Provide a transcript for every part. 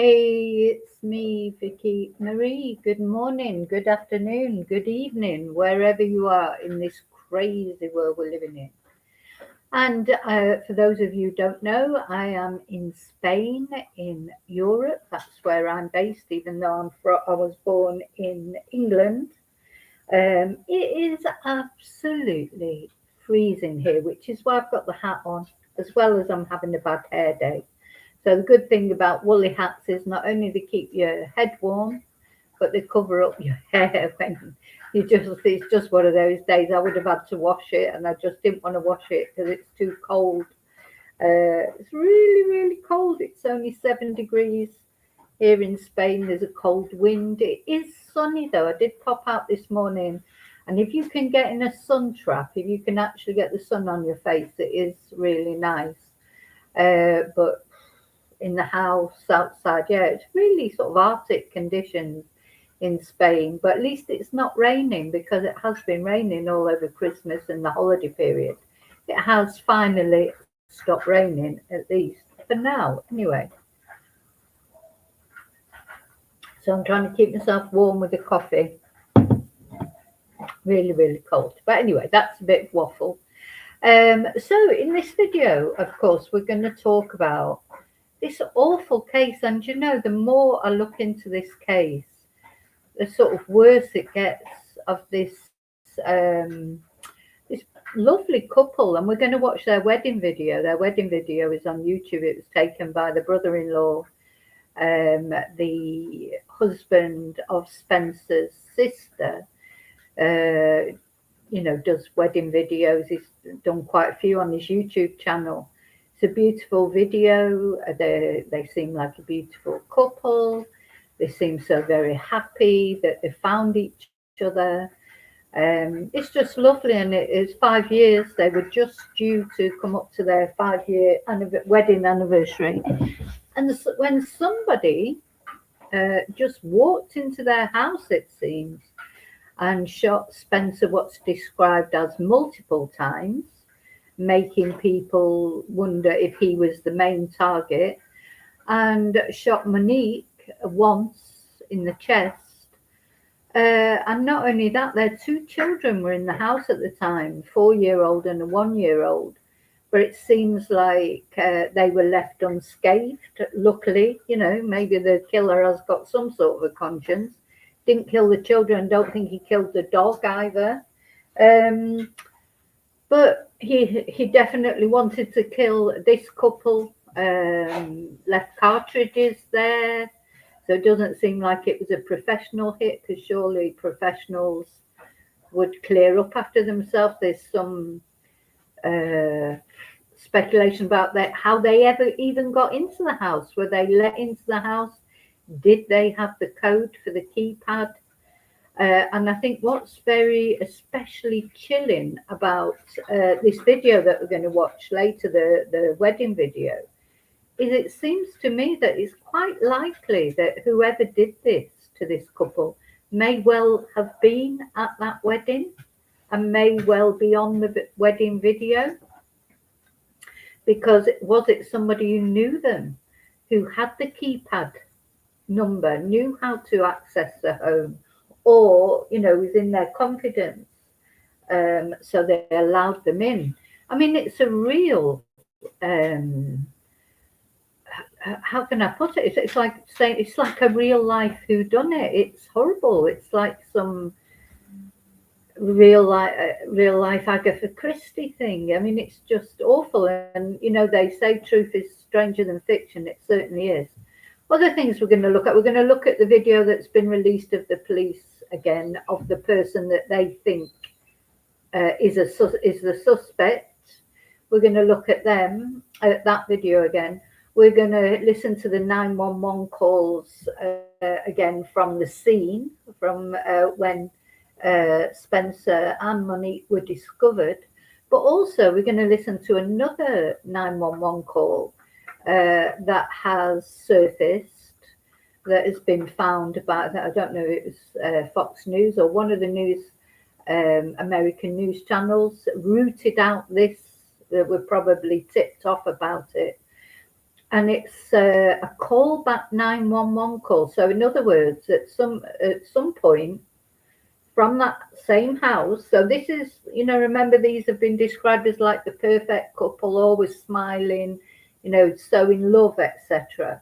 Hey, it's me, Vicky Marie. Good morning, good afternoon, good evening, wherever you are in this crazy world we're living in. And for those of you who don't know, I am in Spain, in Europe. That's where I'm based, even though I was born in England. It is absolutely freezing here, which is why I've got the hat on, as well as I'm having a bad hair day. So the good thing about woolly hats is not only they keep your head warm, but they cover up your hair when it's just one of those days. I would have had to wash it, and I just didn't want to wash it because it's too cold. It's really, really cold. It's only 7 degrees here in Spain. There's a cold wind. It is sunny though. I did pop out this morning, and if you can get in a sun trap, if you can actually get the sun on your face, it is really nice. But in the house outside, yeah, it's really sort of Arctic conditions in Spain, but at least it's not raining because it has been raining all over Christmas and the holiday period. It has finally stopped raining, at least for now, anyway. So I'm trying to keep myself warm with the coffee. Really, really cold. But anyway, that's a bit of waffle. So in this video, of course, we're going to talk about this awful case. And you know, the more I look into this case, the sort of worse it gets of this lovely couple. And we're going to watch their wedding video. Their wedding video is on YouTube. It was taken by the brother-in-law, the husband of Spencer's sister. Does wedding videos. He's done quite a few on his YouTube channel. It's a beautiful video. They seem like a beautiful couple. They seem so very happy that they found each other. It's just lovely, and it is 5 years. They were just due to come up to their 5-year wedding anniversary. And when somebody just walked into their house, it seems, and shot Spencer what's described as multiple times, making people wonder if he was the main target, and shot Monique once in the chest. And not only that, their 2 children were in the house at the time, 4-year-old and a 1-year-old. But it seems like they were left unscathed. Luckily, maybe the killer has got some sort of a conscience. Didn't kill the children. Don't think he killed the dog either. But he definitely wanted to kill this couple. Left cartridges there. So it doesn't seem like it was a professional hit, because surely professionals would clear up after themselves. There's some speculation about that, how they ever even got into the house. Were they let into the house? Did they have the code for the keypad? And I think what's very especially chilling about this video that we're going to watch later, the wedding video, is it seems to me that it's quite likely that whoever did this to this couple may well have been at that wedding and may well be on the wedding video. Because was it somebody who knew them, who had the keypad number, knew how to access the home, or was in their confidence, so they allowed them in? I mean, it's a real how can I put it? It's like saying it's like a real life whodunit. It's horrible. It's like some real life Agatha Christie thing. I mean, it's just awful. And they say truth is stranger than fiction. It certainly is. Other things we're going to look at. We're going to look at the video that's been released of the police again, of the person that they think is the suspect. We're going to look at them, at that video again. We're going to listen to the 911 calls again from the scene, from when Spencer and Monique were discovered. But also we're going to listen to another 911 call that has surfaced, that has been found by, I don't know if it was Fox News or one of the American news channels rooted out this, that were probably tipped off about it. and it's a callback 911 call. So in other words, at some point from that same house. So this is, remember, these have been described as like the perfect couple, always smiling, so in love, etc.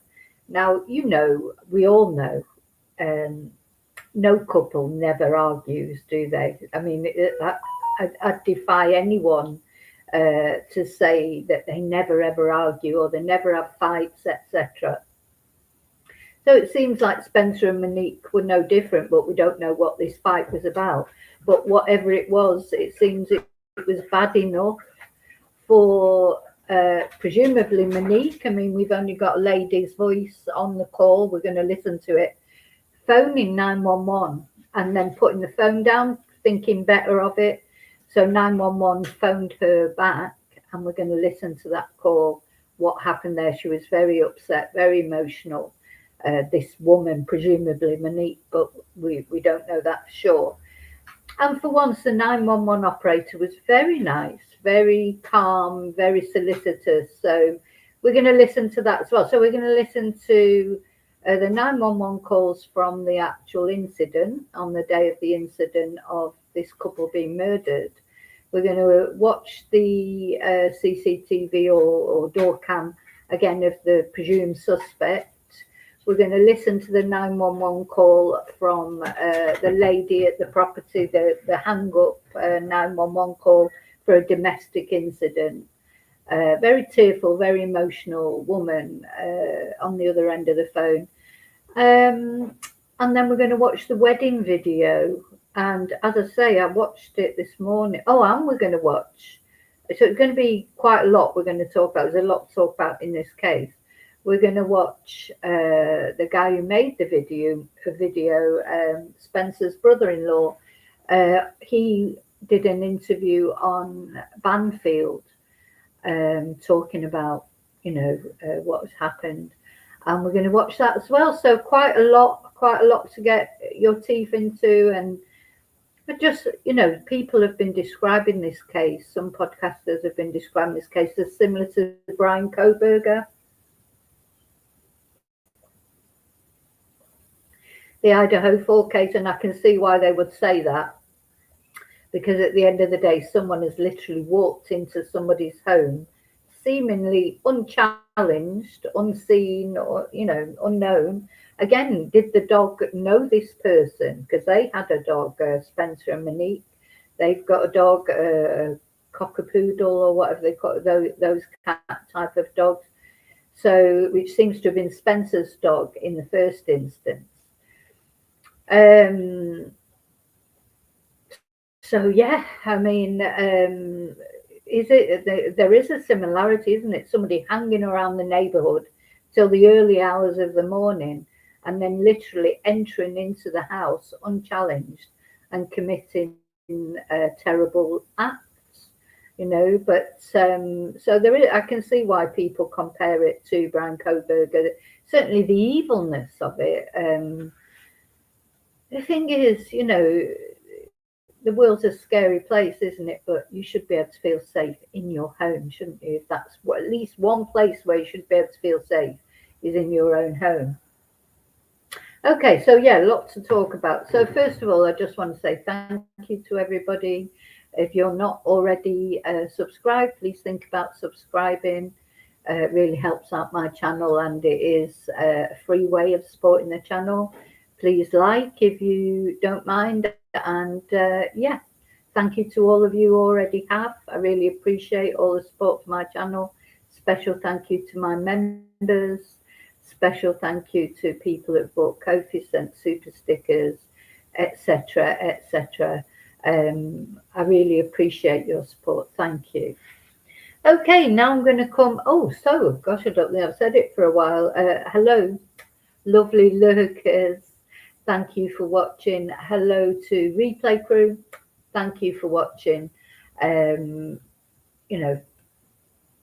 Now, we all know, um, no couple never argues, do they? I mean, I defy anyone to say that they never ever argue or they never have fights, etc. So it seems like Spencer and Monique were no different, but we don't know what this fight was about. But whatever it was, it seems it was bad enough for presumably Monique. I mean, we've only got a lady's voice on the call. We're going to listen to it. Phoning 911 and then putting the phone down, thinking better of it. So 911 phoned her back, and we're going to listen to that call. What happened there? She was very upset, very emotional. This woman, presumably Monique, but we don't know that for sure. And for once, the 911 operator was very nice, very calm, very solicitous. So we're going to listen to that as well. So we're going to listen to the 911 calls from the actual incident on the day of the incident of this couple being murdered. We're going to watch the CCTV or door cam again of the presumed suspect. We're going to listen to the 911 call from the lady at the property, the hang up 911 call for a domestic incident. Very tearful, very emotional woman on the other end of the phone. And then we're going to watch the wedding video. And as I say, I watched it this morning. Oh, and we're going to watch. So it's going to be quite a lot we're going to talk about. There's a lot to talk about in this case. We're going to watch the guy who made the video, Spencer's brother-in-law. He did an interview on Banfield, talking about, what has happened. And we're going to watch that as well. So quite a lot to get your teeth into. But just, people have been describing this case. Some podcasters have been describing this case as similar to Brian Kohberger. The Idaho 4 case, and I can see why they would say that, because at the end of the day, someone has literally walked into somebody's home, seemingly unchallenged, unseen, or unknown. Again, did the dog know this person? Because they had a dog, Spencer and Monique. They've got a dog, a cockapoodle or whatever they call it, those cat type of dogs. So, which seems to have been Spencer's dog in the first instance. So yeah, I mean, is it? There is a similarity, isn't it? Somebody hanging around the neighbourhood till the early hours of the morning, and then literally entering into the house unchallenged and committing terrible acts. But so there is. I can see why people compare it to Brian Kohberger. Certainly, the evilness of it. The thing is, the world's a scary place, isn't it? But you should be able to feel safe in your home, shouldn't you? If that's at least one place where you should be able to feel safe is in your own home. Okay, so yeah, lots to talk about. So first of all, I just want to say thank you to everybody. If you're not already subscribed, please think about subscribing. It really helps out my channel, and it is a free way of supporting the channel. Please like if you don't mind, and yeah, thank you to all of you who already have. I really appreciate all the support for my channel. Special thank you to my members. Special thank you to people that bought Ko-fi, sent super stickers, etc., etc. I really appreciate your support. Thank you. Okay, now I'm going to come. Oh, so gosh, I don't think I've said it for a while. Hello, lovely lurkers. Thank you for watching. Hello to Replay Crew. Thank you for watching. Every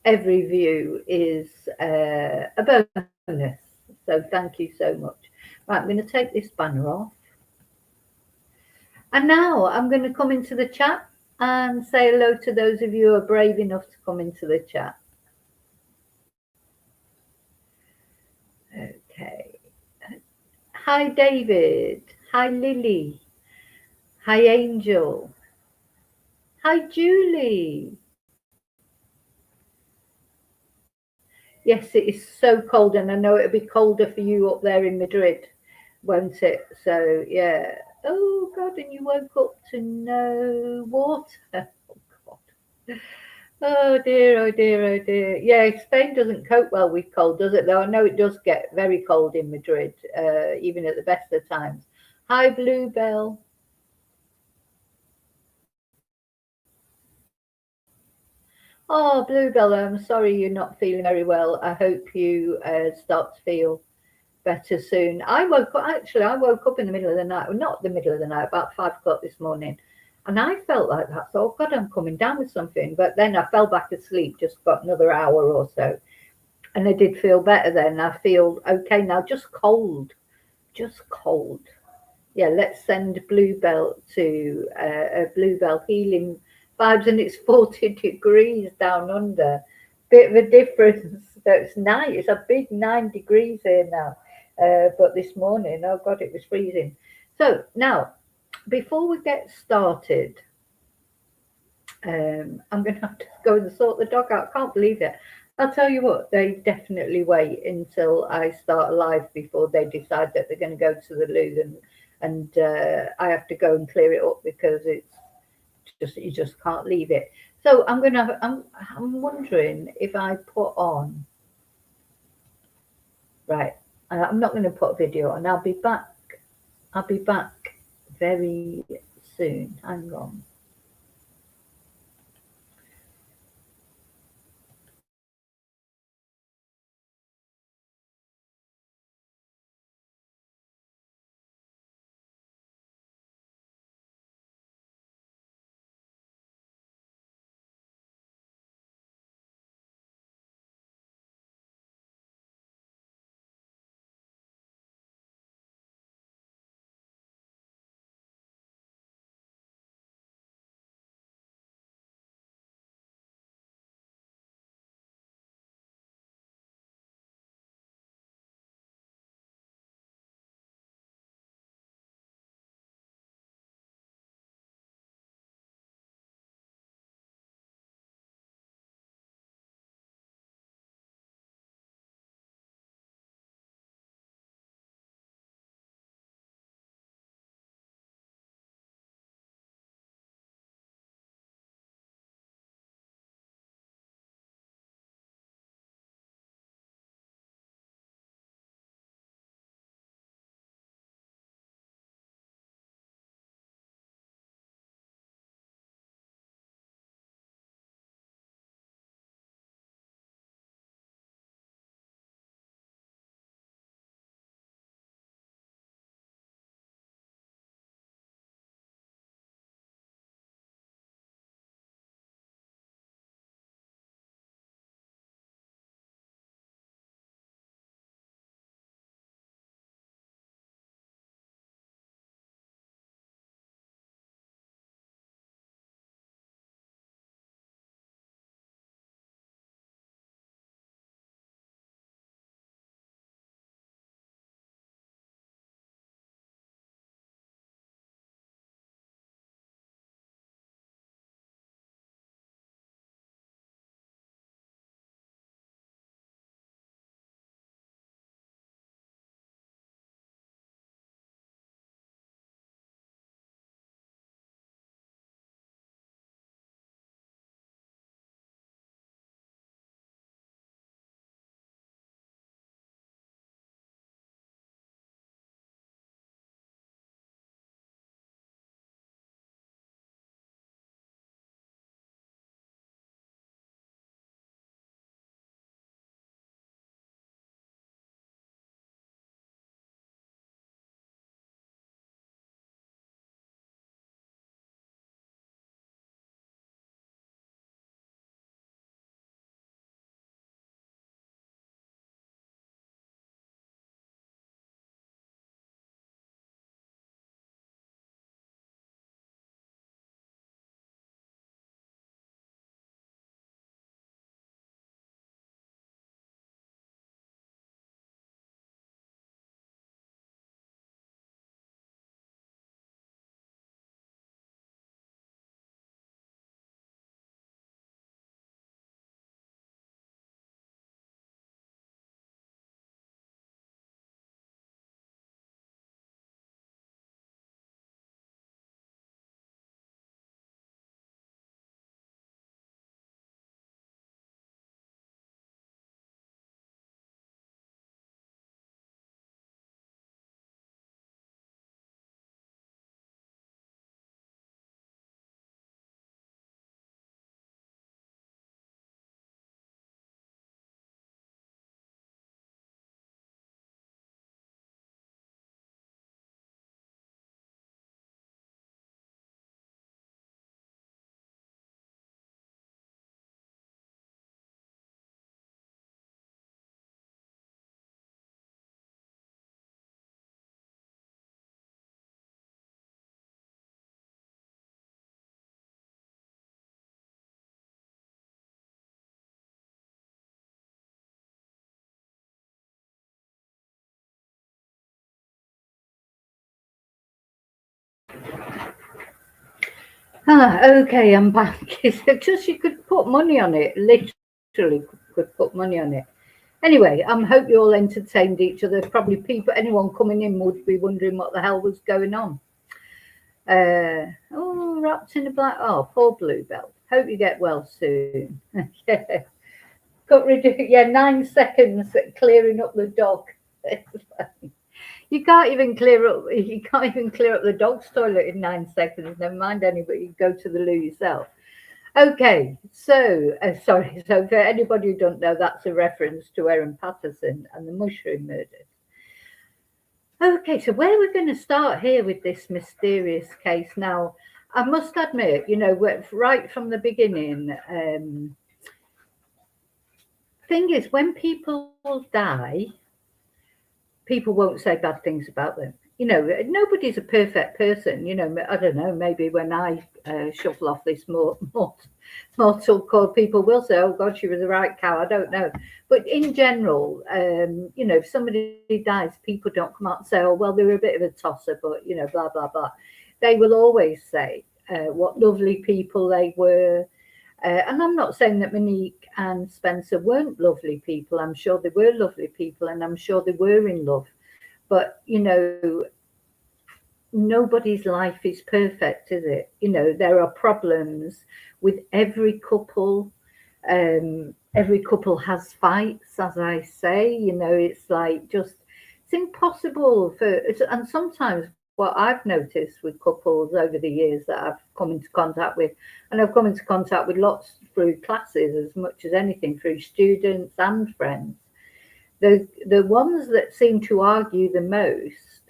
view is a bonus. So thank you so much. Right, I'm going to take this banner off. And now I'm going to come into the chat and say hello to those of you who are brave enough to come into the chat. Hi, David. Hi, Lily. Hi, Angel. Hi, Julie. Yes, it is so cold, and I know it'll be colder for you up there in Madrid, won't it? So, yeah. Oh, God, and you woke up to no water. Oh, God. Oh, dear, oh, dear, oh, dear. Yeah, Spain doesn't cope well with cold, does it? Though I know it does get very cold in Madrid, even at the best of times. Hi, Bluebell. Oh, Bluebell, I'm sorry you're not feeling very well. I hope you start to feel better soon. I woke up in the middle of the night, well, not the middle of the night, about 5 o'clock this morning. And I felt like that. So, oh God, I'm coming down with something. But then I fell back asleep, just got another hour or so. And I did feel better then. I feel okay now, just cold, just cold. Yeah, let's send Bluebell to a Bluebell healing vibes, and it's 40 degrees down under. Bit of a difference. That's nice. It's a big 9 degrees here now. But this morning, oh God, it was freezing. So now, before we get started, I'm going to have to go and sort the dog out. Can't believe it. I'll tell you what, they definitely wait until I start live before they decide that they're going to go to the loo, and I have to go and clear it up because it's just you just can't leave it. So I'm wondering if I put on right. I'm not going to put a video on. I'll be back. I'll be back very soon. Hang on. Okay, I'm back. It's just you could put money on it. Literally could put money on it. Anyway, I hope you all entertained each other. Probably people, anyone coming in would be wondering what the hell was going on. Oh, wrapped in a black. Oh, poor Bluebell. Hope you get well soon. Yeah, got rid of 9 seconds clearing up the dog. You can't even clear up. You can't even clear up the dog's toilet in 9 seconds. Never mind anybody. Go to the loo yourself. Okay, so sorry. So for anybody who don't know, that's a reference to Erin Patterson and the mushroom murders. Okay, so where we're going to start here with this mysterious case now. I must admit, right from the beginning. Thing is, when people die, people won't say bad things about them. Nobody's a perfect person. I don't know. Maybe when I shuffle off this mortal coil, people will say, "Oh God, she was a right cow." I don't know, but in general, if somebody dies, people don't come out and say, "Oh well, they were a bit of a tosser," but blah blah blah. They will always say what lovely people they were. And I'm not saying that Monique and Spencer weren't lovely people. I'm sure they were lovely people, and I'm sure they were in love. But nobody's life is perfect, is it? There are problems with every couple. Every couple has fights, as I say. It's like it's impossible and sometimes what I've noticed with couples over the years that I've come into contact with, and I've come into contact with lots through classes as much as anything, through students and friends. The ones that seem to argue the most,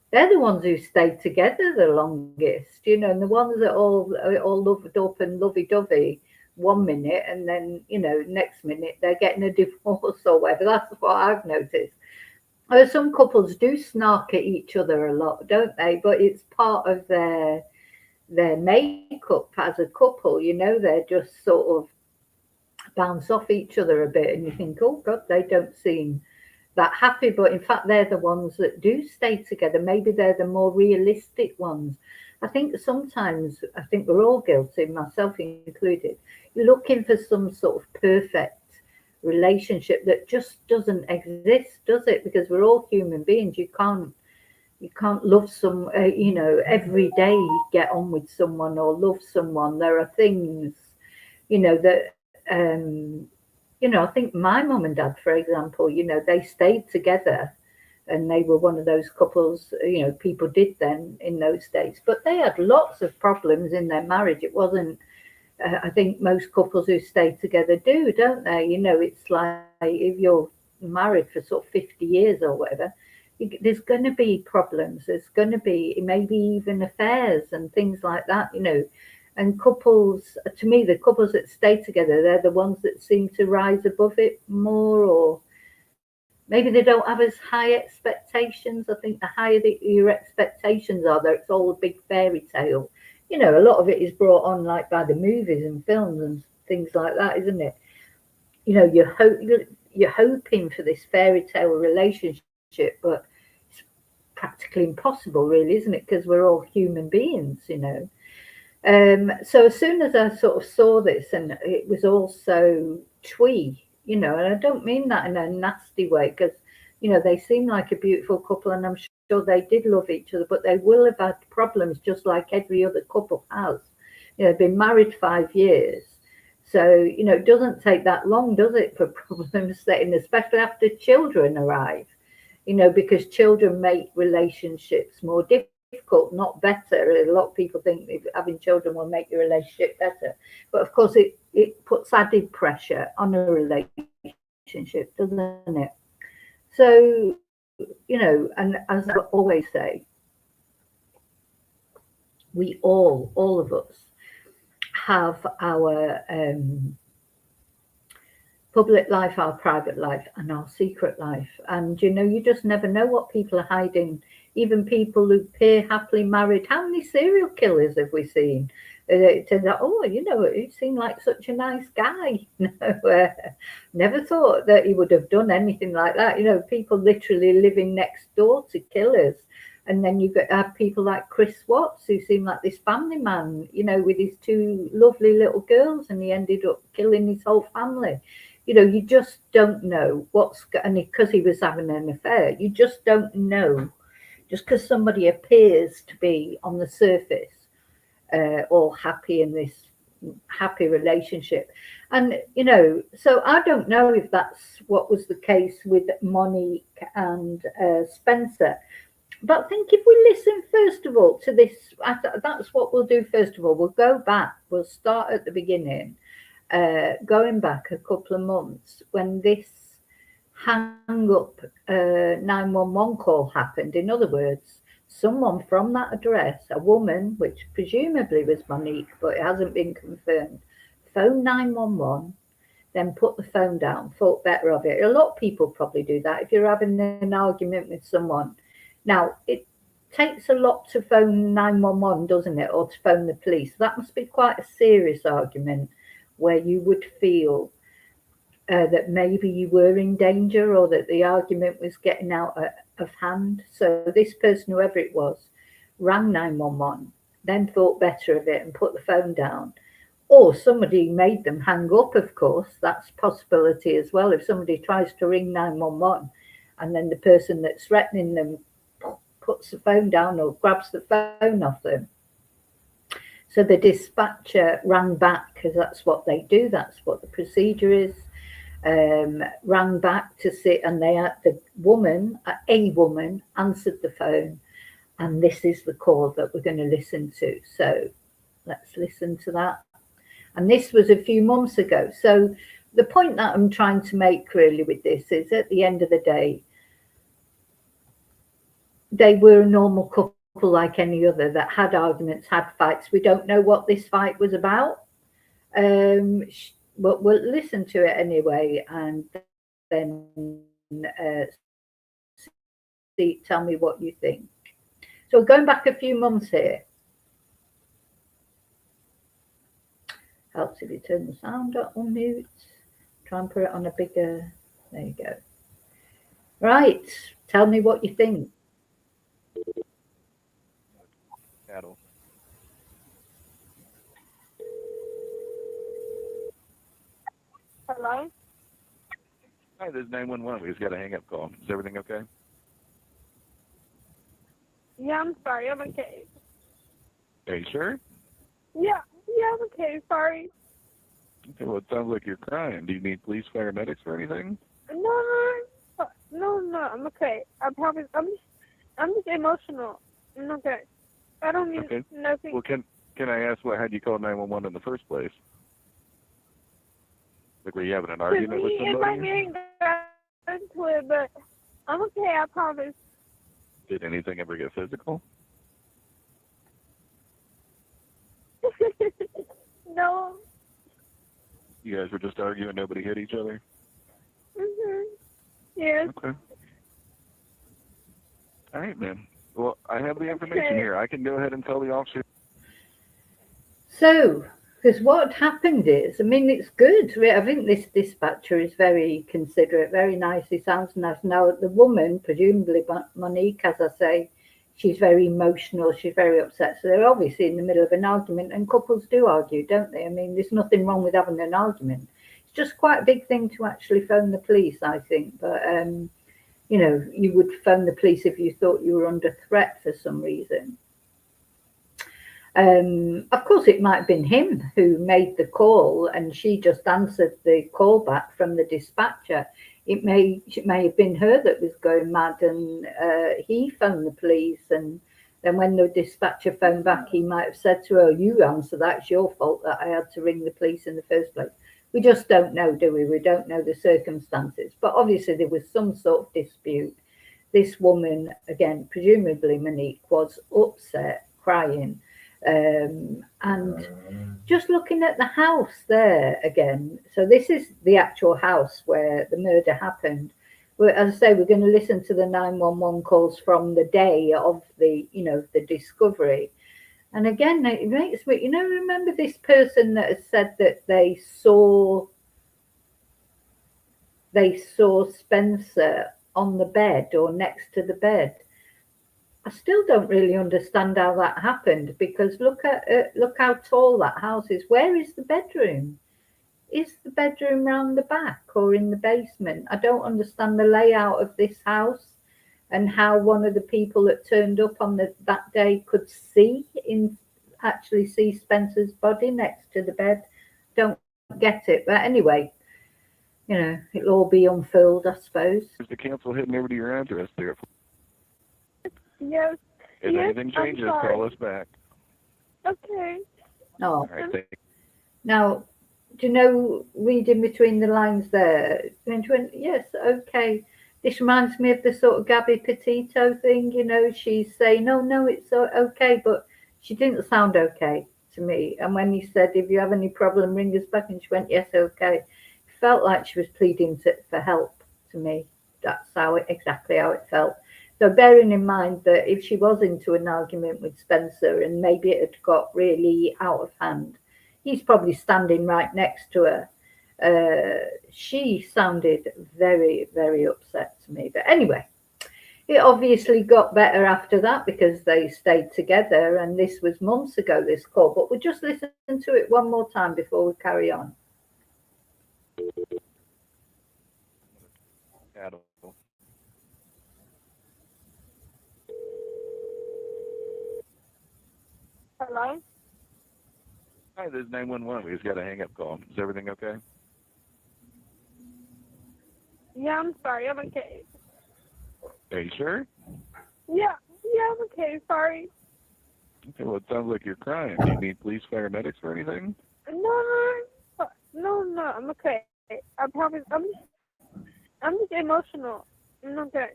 they're the ones who stay together the longest, and the ones that all loved up and lovey-dovey 1 minute, and then next minute they're getting a divorce or whatever. That's what I've noticed. Some couples do snark at each other a lot, don't they? But it's part of their makeup as a couple. They're just sort of bounce off each other a bit, and you think, oh God, they don't seem that happy. But in fact, they're the ones that do stay together. Maybe they're the more realistic ones. I think we're all guilty, myself included, looking for some sort of perfect relationship that just doesn't exist, does it? Because we're all human beings. You can't love every day get on with someone or love someone. There are things that I think my mum and dad, for example, they stayed together, and they were one of those couples, people did then in those days, but they had lots of problems in their marriage. It wasn't I think most couples who stay together do, don't they? It's like if you're married for sort of 50 years or whatever, there's going to be problems. There's going to be maybe even affairs and things like that, And couples, to me, the couples that stay together, they're the ones that seem to rise above it more, or maybe they don't have as high expectations. I think the higher your expectations are, that it's all a big fairy tale. A lot of it is brought on like by the movies and films and things like that, isn't it? You're hoping for this fairy tale relationship, but it's practically impossible, really, isn't it? Because we're all human beings, So as soon as I sort of saw this, and it was all so twee, and I don't mean that in a nasty way, because they seem like a beautiful couple, and I'm sure they did love each other, but they will have had problems just like every other couple has. They've been married 5 years. So, it doesn't take that long, does it, for problems setting, especially after children arrive, because children make relationships more difficult, not better. A lot of people think having children will make your relationship better. But of course, it puts added pressure on a relationship, doesn't it? So, and as I always say, we all of us, have our public life, our private life, and our secret life. And, you just never know what people are hiding. Even people who appear happily married. How many serial killers have we seen? It turns out, he seemed like such a nice guy. Never thought that he would have done anything like that. People literally living next door to killers. And then you have people like Chris Watts, who seemed like this family man, with his two lovely little girls, and he ended up killing his whole family. You just don't know and because he was having an affair, you just don't know. Just because somebody appears to be on the surface all happy in this happy relationship. And, so I don't know if that's what was the case with Monique and Spencer. But I think if we listen first of all to this, that's what we'll do first of all. We'll go back, we'll start at the beginning, going back a couple of months when this hang up 911 call happened. In other words, someone from that address, a woman, which presumably was Monique, but it hasn't been confirmed, phoned 911, then put the phone down, thought better of it. A lot of people probably do that if you're having an argument with someone. Now, it takes a lot to phone 911, doesn't it, or to phone the police. That must be quite a serious argument where you would feel that maybe you were in danger or that the argument was getting out of hand. So this person, whoever it was, rang 911, then thought better of it and put the phone down. Or somebody made them hang up, of course. That's a possibility as well. If somebody tries to ring 911 and then the person that's threatening them puts the phone down or grabs the phone off them. So the dispatcher rang back, because that's what they do. That's what the procedure is. Rang back to see, and a woman answered the phone, and this is the call that we're going to listen to. So let's listen to that. And this was a few months ago. So the point that I'm trying to make really with this is, at the end of the day, they were a normal couple like any other that had arguments, had fights. We don't know what this fight was about. But we'll listen to it anyway, and then tell me what you think. So going back a few months here. Helps if you turn the sound up on mute. Try and put it on a bigger. There you go. Right. Tell me what you think. Cattle. Hello? Hi, this is 911. We just got a hang-up call. Is everything okay? Yeah, I'm sorry. I'm okay. Are you sure? Yeah, I'm okay. Sorry. Okay, well, it sounds like you're crying. Do you need police, paramedics, or anything? No, I'm okay. I promise. I'm just emotional. I'm okay. I don't need nothing. Well, can I ask what had you call 911 in the first place? Like, were you having an argument with somebody? It might be into it, but I'm okay. I promise. Did anything ever get physical? No. You guys were just arguing, nobody hit each other? Yes. Okay. All right, man. Well, I have the information here. I can go ahead and tell the officer. So, because what happened is, I mean, it's good. I think this dispatcher is very considerate, very nice. He sounds nice. Now, the woman, presumably Monique, as I say, she's very emotional. She's very upset. So they're obviously in the middle of an argument, and couples do argue, don't they? I mean, there's nothing wrong with having an argument. It's just quite a big thing to actually phone the police, I think. But, you would phone the police if you thought you were under threat for some reason. Of course, it might have been him who made the call, and she just answered the call back from the dispatcher. It may have been her that was going mad, and he phoned the police. And then when the dispatcher phoned back, he might have said to her, "You answer that. It's your fault that I had to ring the police in the first place." We just don't know, do we? We don't know the circumstances. But obviously, there was some sort of dispute. This woman, again, presumably Monique, was upset, crying. And just looking at the house there again. So this is the actual house where the murder happened. As I say, we're going to listen to the 911 calls from the day of the discovery. And again, it makes me, remember this person that has said that they saw Spencer on the bed or next to the bed. I still don't really understand how that happened, because look how tall that house is. Where is the bedroom? Is the bedroom round the back or in the basement? I don't understand the layout of this house, and how one of the people that turned up on that day could actually see Spencer's body next to the bed. Don't get it. But anyway, it'll all be unfurled, I suppose. To cancel hitting over to your address there. Yes. If Yes, anything changes, I'm sorry. call us back. Okay. Oh, All right, thank you. now, do you know, reading between the lines there, yes, okay. This reminds me of the sort of Gabby Petito thing, she's saying, oh, no, it's okay, but she didn't sound okay to me. And when he said, if you have any problem, ring us back, and she went, yes, okay. It felt like she was pleading for help to me. That's exactly how it felt. So bearing in mind that if she was into an argument with Spencer and maybe it had got really out of hand, he's probably standing right next to her. She sounded very, very upset to me. But anyway, it obviously got better after that because they stayed together. And this was months ago, this call. But we'll just listen to it one more time before we carry on. Hello? Hi, this is 911. We just got a hang-up call. Is everything okay? Yeah, I'm sorry. I'm okay. Are you sure? Yeah, I'm okay. Sorry. Okay, well, it sounds like you're crying. Do you need police, paramedics, or anything? No, I'm okay. I promise. I'm just emotional. I'm okay.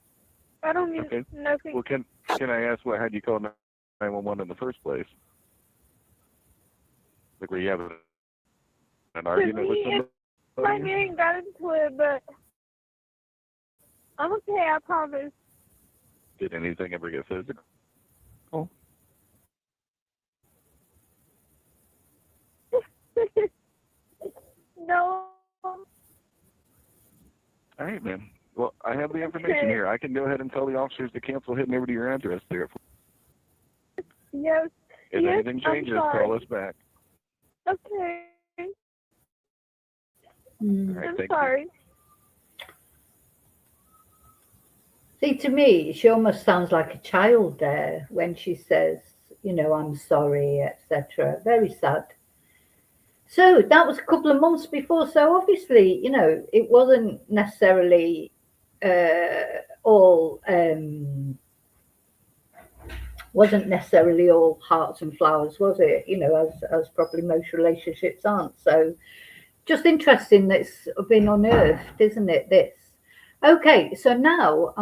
I don't need nothing. Well, can I ask what had you call 911 in the first place? Like, were you having an argument with somebody? My gang got into it, but I'm okay. I promise. Did anything ever get physical? No. All right, man. Well, I have the information here. I can go ahead and tell the officers to cancel hitting over to your address there. Yes. If anything changes, call us back. Okay. All right, I'm sorry. See, to me, she almost sounds like a child there when she says, I'm sorry, etc. Very sad. So that was a couple of months before. So obviously, it wasn't necessarily all hearts and flowers, was it? As probably most relationships aren't. So just interesting that it's been unearthed, isn't it? This. Okay, so now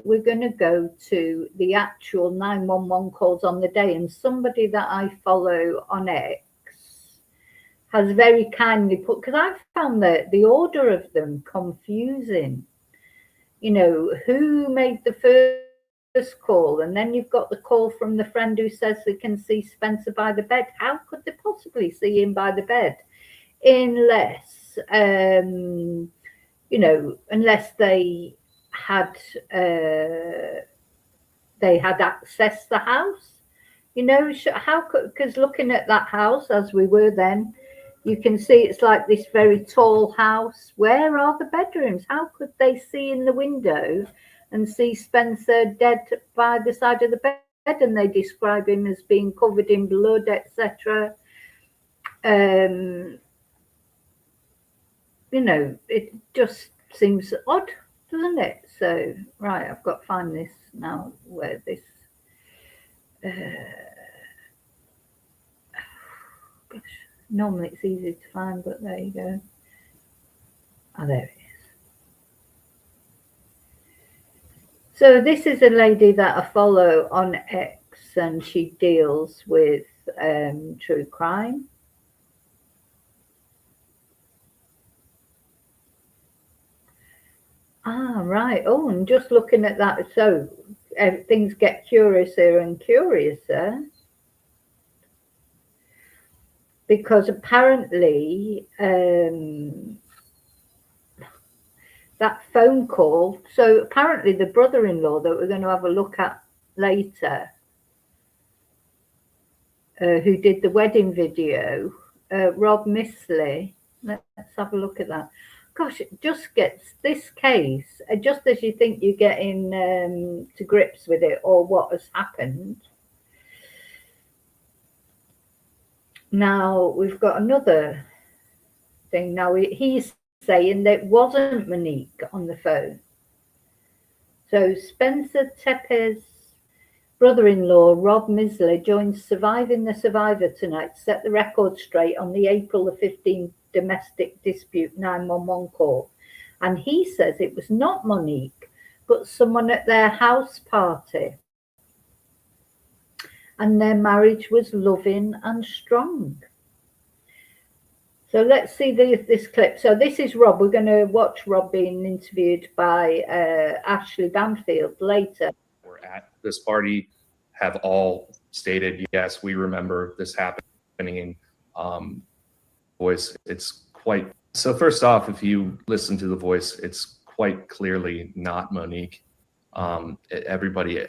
we're gonna go to the actual 911 calls on the day, and somebody that I follow on X has very kindly put, because I've found the order of them confusing. Who made the first call, and then you've got the call from the friend who says they can see Spencer by the bed. How could they possibly see him by the bed unless unless they had accessed the house? How could, because looking at that house as we were then, you can see it's like this very tall house. Where are the bedrooms? How could they see in the window and see Spencer dead by the side of the bed? And they describe him as being covered in blood, etc. It just seems odd, doesn't it? So, right, I've got to find this now, where this. Normally it's easy to find, but there you go. Oh, there it is. So this is a lady that I follow on X, and she deals with true crime. Ah, right. Oh, and just looking at that, so things get curiouser and curiouser. Because apparently that phone call, so apparently the brother-in-law that we're going to have a look at later, who did the wedding video, Rob Misleh. Let's have a look at that. Gosh, it just gets this case, just as you think you're getting to grips with it or what has happened. Now we've got another thing. Now he's saying that it wasn't Monique on the phone. So Spencer Tepper's brother-in-law, Rob Misleh, joins Surviving the Survivor tonight to set the record straight on the April the 15th domestic dispute 911 call. And he says it was not Monique, but someone at their house party. And their marriage was loving and strong. So let's see this clip. So this is Rob. We're going to watch Rob being interviewed by Ashley Banfield later. We're at this party have all stated, yes, we remember this happening. Voice, it's quite, so first off, if you listen to the voice, it's quite clearly not Monique. Everybody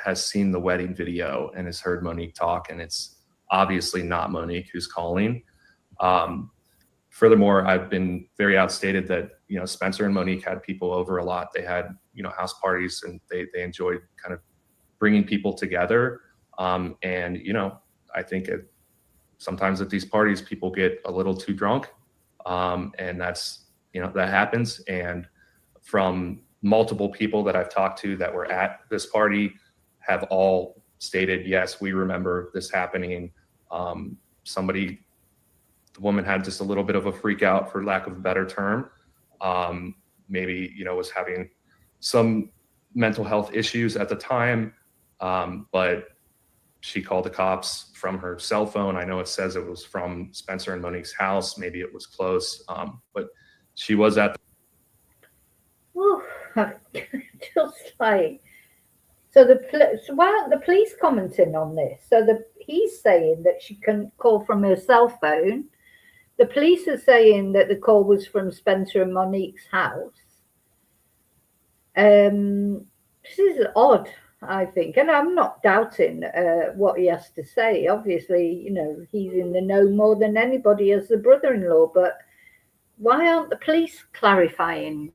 has seen the wedding video and has heard Monique talk, and it's obviously not Monique who's calling. Furthermore, I've been very outstated that, you know, Spencer and Monique had people over a lot. They had, you know, house parties, and they enjoyed kind of bringing people together. And, you know, I think sometimes at these parties, people get a little too drunk. And that's, you know, that happens. And from multiple people that I've talked to that were at this party have all stated, yes, we remember this happening. The woman had just a little bit of a freak out, for lack of a better term. Maybe, you know, was having some mental health issues at the time, but she called the cops from her cell phone. I know it says it was from Spencer and Monique's house. Maybe it was close, but she was at. Oh, just like, so why aren't the police commenting on this? So he's saying that she can call from her cell phone. The police are saying that the call was from Spencer and Monique's house. This is odd, I think, and I'm not doubting what he has to say. Obviously, you know, he's in the know more than anybody as the brother-in-law, but why aren't the police clarifying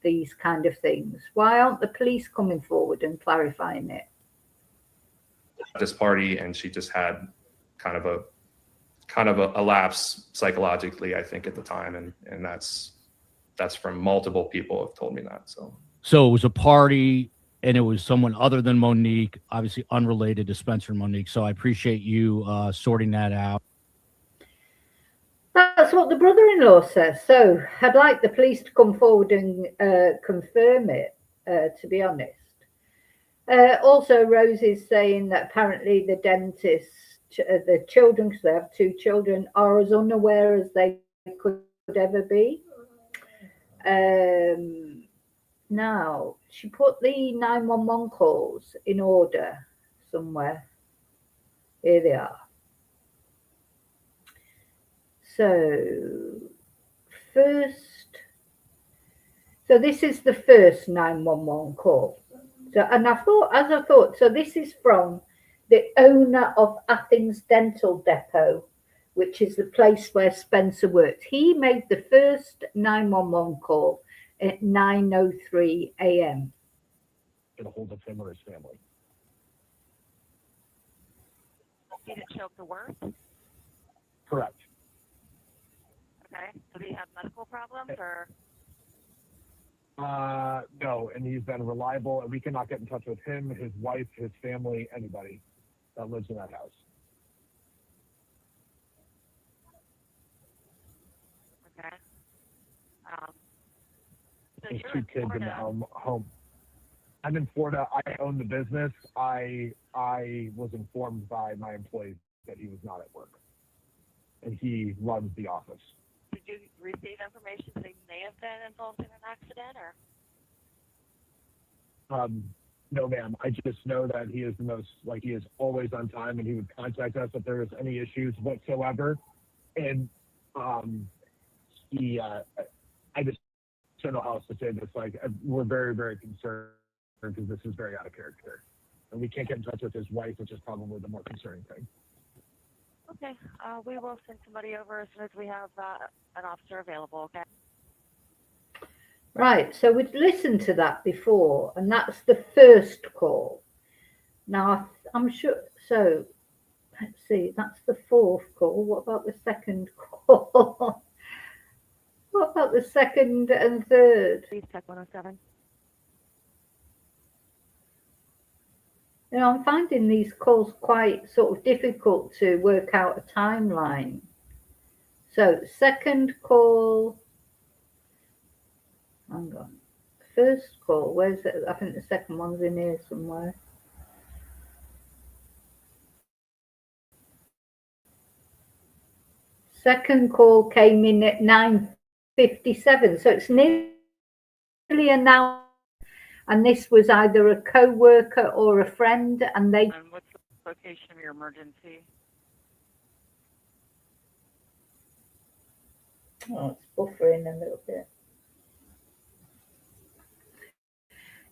these kind of things? Why aren't the police coming forward and clarifying it? This party, and she just had kind of a lapse psychologically, I think, at the time, and that's from multiple people have told me that. So it was a party, and it was someone other than Monique, obviously unrelated to Spencer and Monique. So I appreciate you sorting that out. That's what the brother-in-law says. So I'd like the police to come forward and confirm it, to be honest. Also, Rose is saying that apparently the dentist, the children, because they have two children, are as unaware as they could ever be. Now, she put the 911 calls in order somewhere. Here they are. So this is the first 911 call. So, and I thought, so this is from the owner of Athens Dental Depot, which is the place where Spencer worked. He made the first 911 call at 9:03 a.m. Get a hold of him or his family. Did it show up the worst? Correct. Okay. Does he have medical problems or? No, and he's been reliable, and we cannot get in touch with him, his wife, his family, anybody that lives in that house. Okay. So There's you're two in kids Florida. in the home. I'm in Florida. I own the business. I was informed by my employees that he was not at work, and he runs the office. Did you receive information that he may have been involved in an accident or? No, ma'am. I just know that he is he is always on time, and he would contact us if there was any issues whatsoever. And I just don't know how else to say this. Like, we're very, very concerned because this is very out of character. and we can't get in touch with his wife, which is probably the more concerning thing. Okay, we will send somebody over as soon as we have an officer available, okay? Right, so we'd listened to that before, and that's the first call. Now, I'm sure, so let's see, that's the fourth call. What about the second call? What about the second and third? Please check 107. You know, I'm finding these calls quite sort of difficult to work out a timeline. So, second call, hang on. First call, where's it? I think the second one's in here somewhere. Second call came in at 9:57, so it's nearly an hour. And this was either a co-worker or a friend, and they. And what's the location of your emergency? Oh, it's buffering a little bit.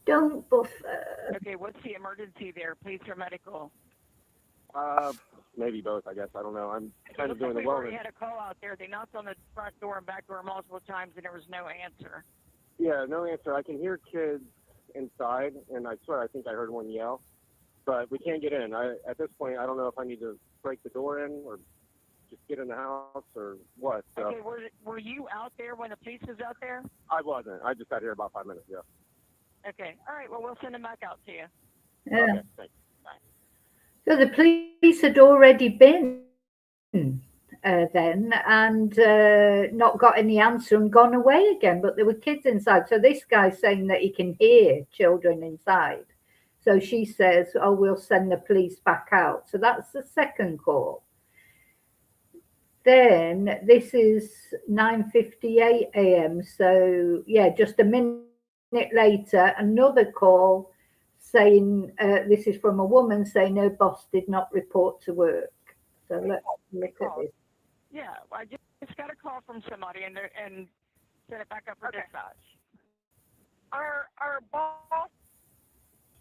Don't buffer. Okay, what's the emergency there? Police or medical? Maybe both, I guess. I don't know. I'm kind of Looks doing like the we already wellness. had a call out there. They knocked on the front door and back door multiple times, and there was no answer. Yeah, no answer. I can hear kids inside, and I swear I think I heard one yell, but we can't get in. At this point, I don't know if I need to break the door in or just get in the house or what. So Okay, were you out there when the police was out there? I wasn't. I just got here about 5 minutes ago. Okay, all right, well, we'll send them back out to you. Yeah. Okay, thanks. So the police had already been then and not got any answer and gone away again, but there were kids inside. So this guy's saying that he can hear children inside. So she says, oh, we'll send the police back out. So that's the second call. Then this is 9:58 a.m. So yeah, just a minute later, another call saying this is from a woman saying her boss did not report to work. So let's look at this. Yeah, I just got a call from somebody and sent it back up for dispatch. Our boss,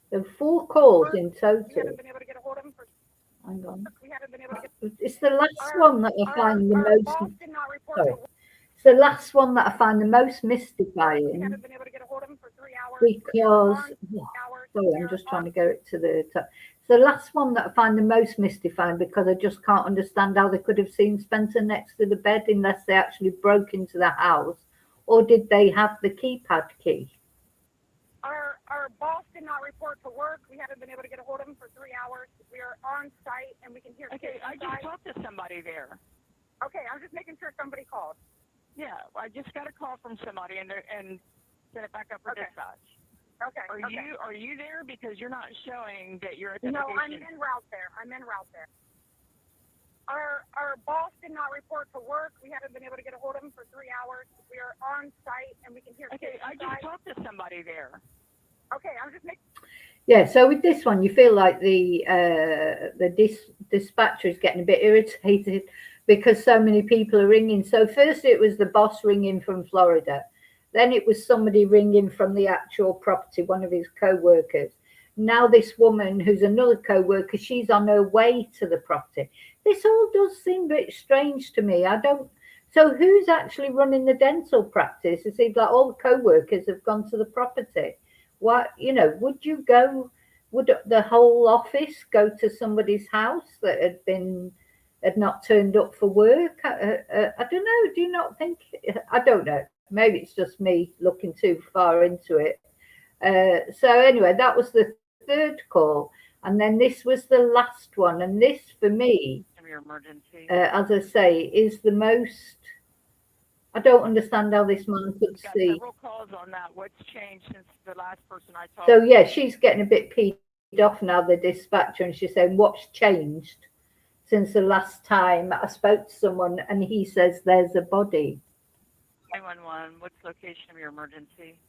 There were 4 calls in we total. haven't been able to get a hold of him for. Hang on. We haven't been able to get. It's the last one that I find the Our boss most. did not report Sorry. to work. It's the last one that I find the most We mystifying haven't been able to get a hold of him for 3 hours. because. Hours. Sorry, I'm just trying to get it to the top. It's the last one that I find the most mystifying because I just can't understand how they could have seen Spencer next to the bed unless they actually broke into the house, or did they have the keypad key? Our boss did not report to work. We haven't been able to get a hold of him for 3 hours. We are on site and we can hear. Okay, I just talked to somebody there. Okay, I'm just making sure somebody called. Yeah, I just got a call from somebody and sent it back up for dispatch. Okay. Are you there? Because you're not showing that you're at the No, I'm location. en route there. Our boss did not report to work. We haven't been able to get a hold of him for 3 hours. We are on site and we can hear. Okay, I just talked to somebody there. Okay, I'm just making. Yeah, so with this one, you feel like the dispatcher is getting a bit irritated because so many people are ringing. So first it was the boss ringing from Florida. Then it was somebody ringing from the actual property, one of his co-workers. Now this woman, who's another co-worker, she's on her way to the property. This all does seem a bit strange to me. So who's actually running the dental practice? It seems like all the co-workers have gone to the property. What, would the whole office go to somebody's house that had not turned up for work? I don't know. Do you not think? I don't know. Maybe it's just me looking too far into it. So anyway, that was the third call. And then this was the last one. And this, for me, Your emergency. as I say, is the most. I don't understand how this man could Got see. several calls on that. What's changed since the last person I talked So to? yeah, she's getting a bit peed off now, the dispatcher, and she's saying, what's changed since the last time I spoke to someone? And he says, there's a body. 911, what's the location of your emergency?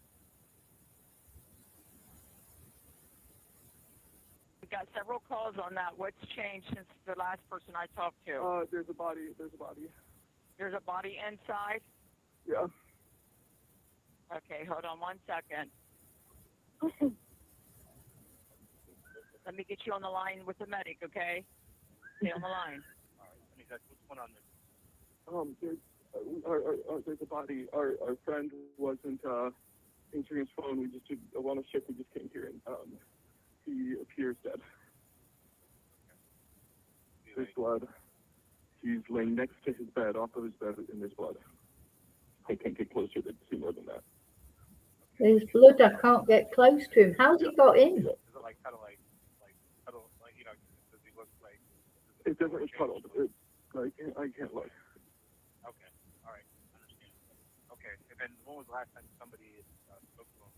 We got several calls on that. What's changed since the last person I talked to? There's a body. There's a body inside? Yeah. Okay, hold on 1 second. Let me get you on the line with the medic, okay? Stay on the line. All right, what's going on there? There's a body. Our friend wasn't answering his phone. We just did a wellness check. We just came here, and he appears dead. There's blood. He's laying next to his bed, off of his bed, and there's blood. I can't get closer to see more than that. There's blood. I can't get close to him. How's he got in? Is it does he look like? It doesn't look cuddled. I can't look. Okay. All right. Understand. Okay. And then when was the last time somebody spoke to him?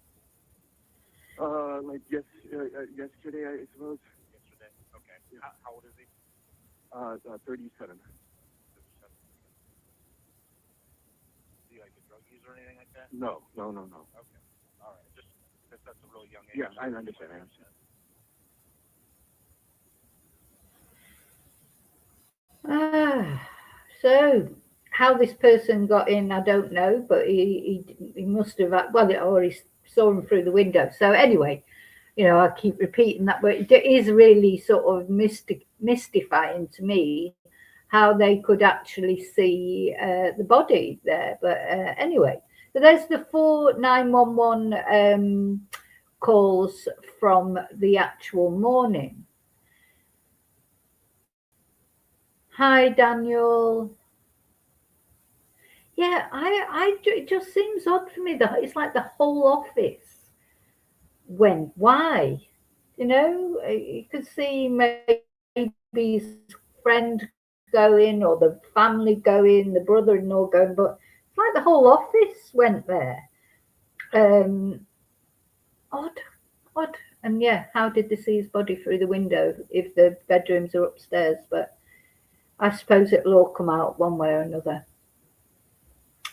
Yesterday, I suppose. Yesterday. Okay. Yeah. How old is he? 37. Is he like a drug user or anything like that? No. Okay. All right. Just that's a really young age. Yeah, I understand. So how this person got in, I don't know, but he must have, or he saw him through the window. So anyway, I keep repeating that, but it is really sort of mystifying to me how they could actually see the body there. But anyway, so there's the 4 911 calls from the actual morning. Hi, Daniel. Yeah, it just seems odd for me that it's like the whole office went. Why? You could see maybe his friend going or the family going, the brother-in-law going, but it's like the whole office went there. Odd. And yeah, how did they see his body through the window if the bedrooms are upstairs? But I suppose it'll all come out one way or another.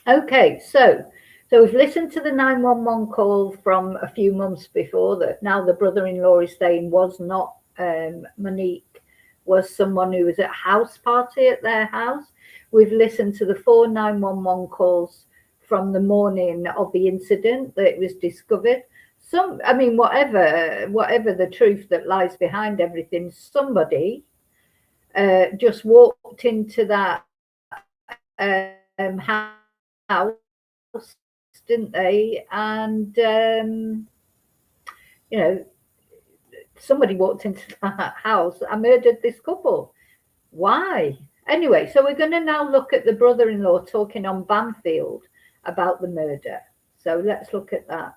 Okay, so we've listened to the 911 call from a few months before that now the brother-in-law is saying was not Monique, was someone who was at a house party at their house. We've listened to the 4 911 calls from the morning of the incident that it was discovered. Whatever the truth that lies behind everything, somebody just walked into that house, didn't they? And somebody walked into that house and murdered this couple. Why? Anyway, so we're going to now look at the brother-in-law talking on Banfield about the murder. So let's look at that.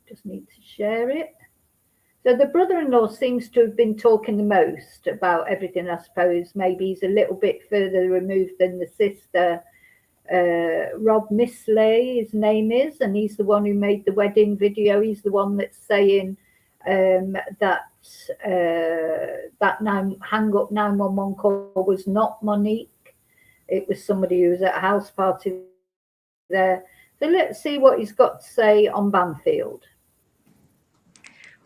Just need to share it. So the brother-in-law seems to have been talking the most about everything, I suppose. Maybe he's a little bit further removed than the sister. Rob Misleh, his name is, and he's the one who made the wedding video. He's the one that's saying that hang up 911 call was not Monique. It was somebody who was at a house party there. So let's see what he's got to say on Banfield.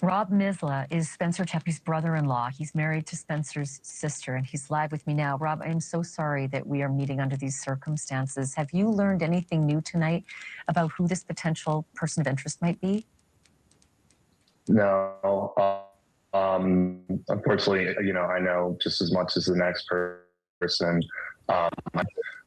Rob Misleh is Spencer Cheppy's brother-in-law. He's married to Spencer's sister, and he's live with me now. Rob, I am so sorry that we are meeting under these circumstances. Have you learned anything new tonight about who this potential person of interest might be? No. Unfortunately, I know just as much as the next person. I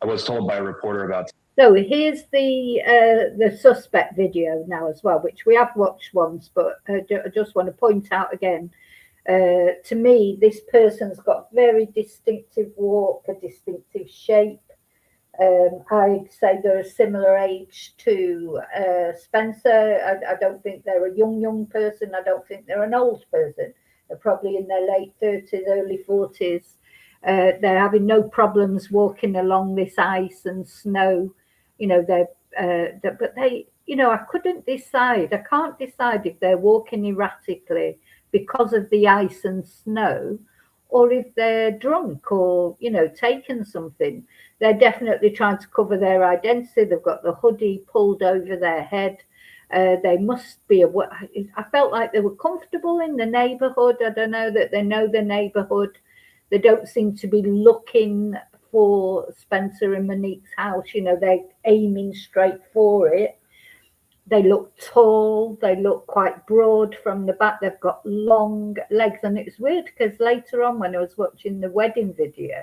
was told by a reporter about. So here's the suspect video now as well, which we have watched once, but I just want to point out again. To me, this person's got a very distinctive walk, a distinctive shape. I'd say they're a similar age to Spencer. I don't think they're a young person. I don't think they're an old person. They're probably in their late 30s, early 40s. They're having no problems walking along this ice and snow. But they, I couldn't decide. I can't decide if they're walking erratically because of the ice and snow, or if they're drunk or, taken something. They're definitely trying to cover their identity. They've got the hoodie pulled over their head. They must be I felt like they were comfortable in the neighborhood. I don't know that they know the neighborhood. They don't seem to be looking for Spencer and Monique's house. They're aiming straight for it. They look tall, they look quite broad from the back, they've got long legs. And it's weird because later on when I was watching the wedding video,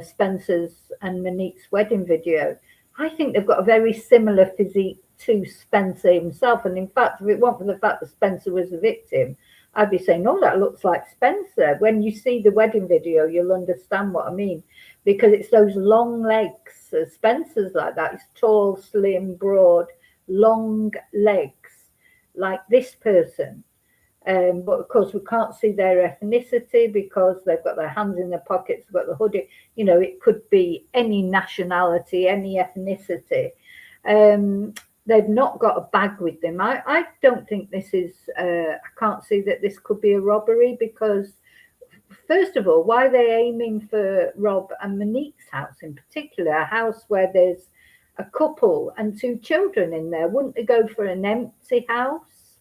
Spencer's and Monique's wedding video, I think they've got a very similar physique to Spencer himself. And in fact, if it weren't for the fact that Spencer was the victim, I'd be saying, oh, that looks like Spencer. When you see the wedding video, you'll understand what I mean, because it's those long legs. Spencer's like that. He's tall, slim, broad, long legs, like this person. But of course, we can't see their ethnicity because they've got their hands in their pockets, they've got the hoodie. You know, it could be any nationality, any ethnicity. They've not got a bag with them. I don't think this is, I can't see that this could be a robbery because, first of all, why are they aiming for Rob and Monique's house in particular, a house where there's a couple and 2 children in there? Wouldn't they go for an empty house?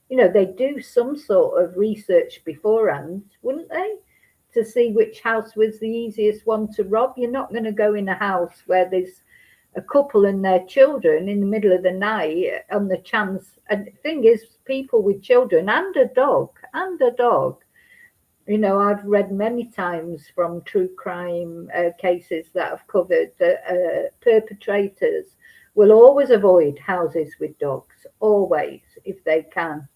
You know, they do some sort of research beforehand, wouldn't they? To see which house was the easiest one to rob. You're not going to go in a house where there's a couple and their children in the middle of the night on the chance. And the thing is, people with children and a dog, you know, I've read many times from true crime cases that I've covered that perpetrators will always avoid houses with dogs, always, if they can,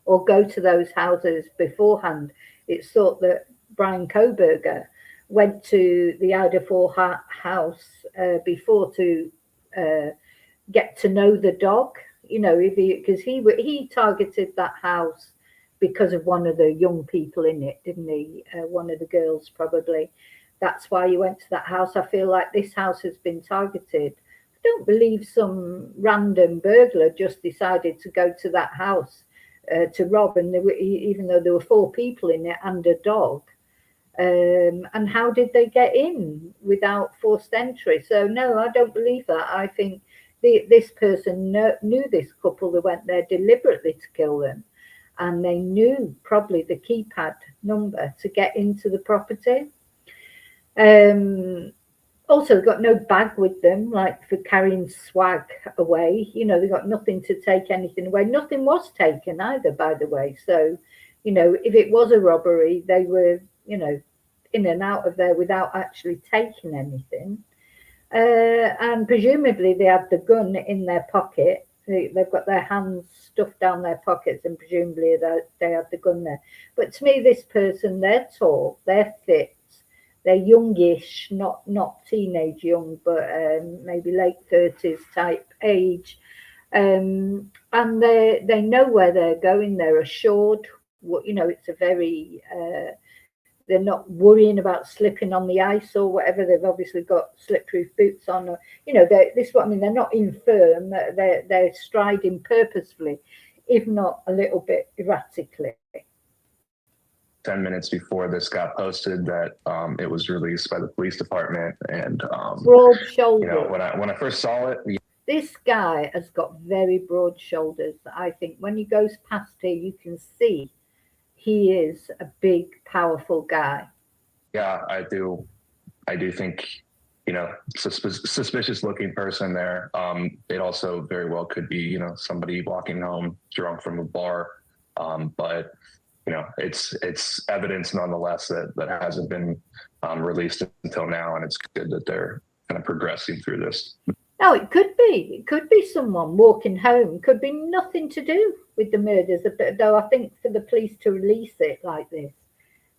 or go to those houses beforehand. It's thought that Brian Koberger went to the Ived house before to get to know the dog, you know, because he targeted that house because of one of the young people in it, didn't he? One of the girls, probably. That's why he went to that house. I feel like this house has been targeted. I don't believe some random burglar just decided to go to that house to rob, and even though there were 4 people in it and a dog. And how did they get in without forced entry? So no, I don't believe that. I think this person knew this couple that went there deliberately to kill them, and they knew probably the keypad number to get into the property. Also, they've got no bag with them, like for carrying swag away. You know, they've got nothing to take anything away. Nothing was taken either, by the way. So, you know, if it was a robbery, they were, you know, in and out of there without actually taking anything. And presumably they had the gun in their pocket. They've got their hands stuffed down their pockets, and presumably they had the gun there. But to me, this person, they're tall, they're fit, they're youngish, not teenage young, but maybe late 30s type age. And they know where they're going. They're assured. You know, it's a very they're not worrying about slipping on the ice or whatever. They've obviously got slip-proof boots on. Or, you know, this is what I mean. They're not infirm. They're striding purposefully, if not a little bit erratically. 10 minutes before this got posted, that it was released by the police department, and broad shoulders. You know, when I first saw it, this guy has got very broad shoulders. I think when he goes past here, you can see he is a big, powerful guy. Yeah, I do think, you know, suspicious looking person there. It also very well could be, you know, somebody walking home drunk from a bar. But, you know, it's evidence nonetheless that hasn't been released until now. And it's good that they're kind of progressing through this. No, it could be. It could be someone walking home. Could be nothing to do with the murders. Though I think for the police to release it like this,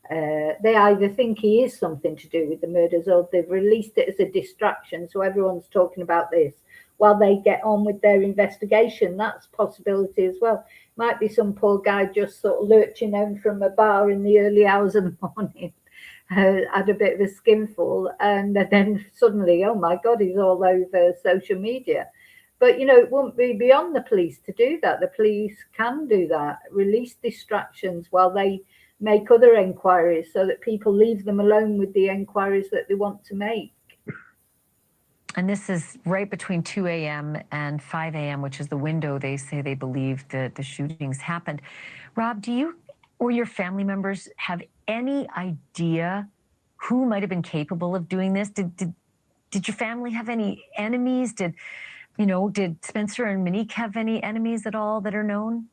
they either think he is something to do with the murders, or they've released it as a distraction. So everyone's talking about this while they get on with their investigation. That's a possibility as well. Might be some poor guy just sort of lurching home from a bar in the early hours of the morning. Had a bit of a skinful, and then suddenly, oh my God, he's all over social media. But, you know, it wouldn't be beyond the police to do that. The police can do that, release distractions while they make other inquiries, so that people leave them alone with the inquiries that they want to make. And this is right between 2 a.m. and 5 a.m., which is the window they say they believe that the shootings happened. Rob, do you or your family members have any idea who might have been capable of doing this? Did your family have any enemies? Did You know, did Spencer and Monique have any enemies at all that are known?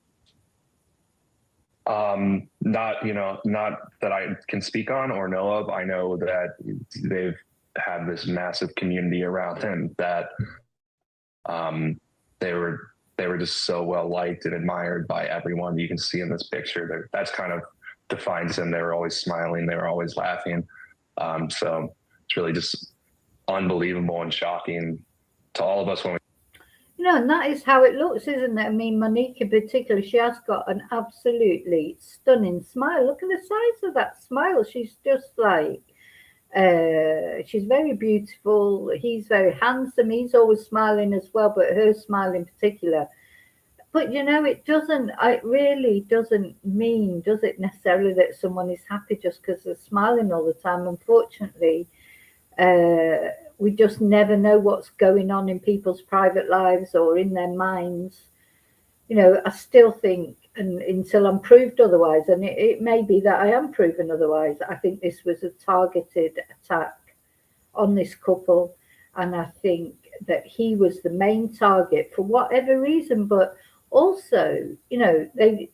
Not that I can speak on or know of. I know that they've had this massive community around him that they were just so well liked and admired by everyone. You can see in this picture that's kind of defines him. They were always smiling. They were always laughing. So it's really just unbelievable and shocking to all of us when we. And that is how it looks, isn't it? I mean, Monique in particular, she has got an absolutely stunning smile. Look at the size of that smile. She's just like, she's very beautiful. He's very handsome. He's always smiling as well, but her smile in particular. But it really doesn't mean, does it necessarily, that someone is happy just because they're smiling all the time? Unfortunately, we just never know what's going on in people's private lives or in their minds. I still think, and until I'm proved otherwise, and it may be that I am proven otherwise, I think this was a targeted attack on this couple. And I think that he was the main target for whatever reason. But also, they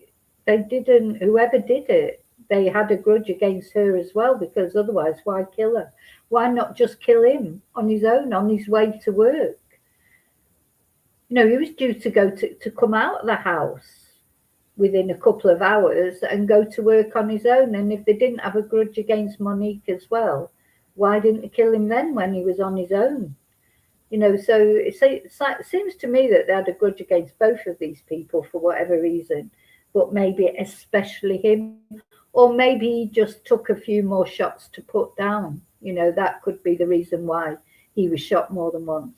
didn't, whoever did it, they had a grudge against her as well, because otherwise, why kill her? Why not just kill him on his own, on his way to work? He was due to go to come out of the house within a couple of hours and go to work on his own. And if they didn't have a grudge against Monique as well, why didn't they kill him then when he was on his own? So it seems to me that they had a grudge against both of these people for whatever reason, but maybe especially him, or maybe he just took a few more shots to put down. That could be the reason why he was shot more than once.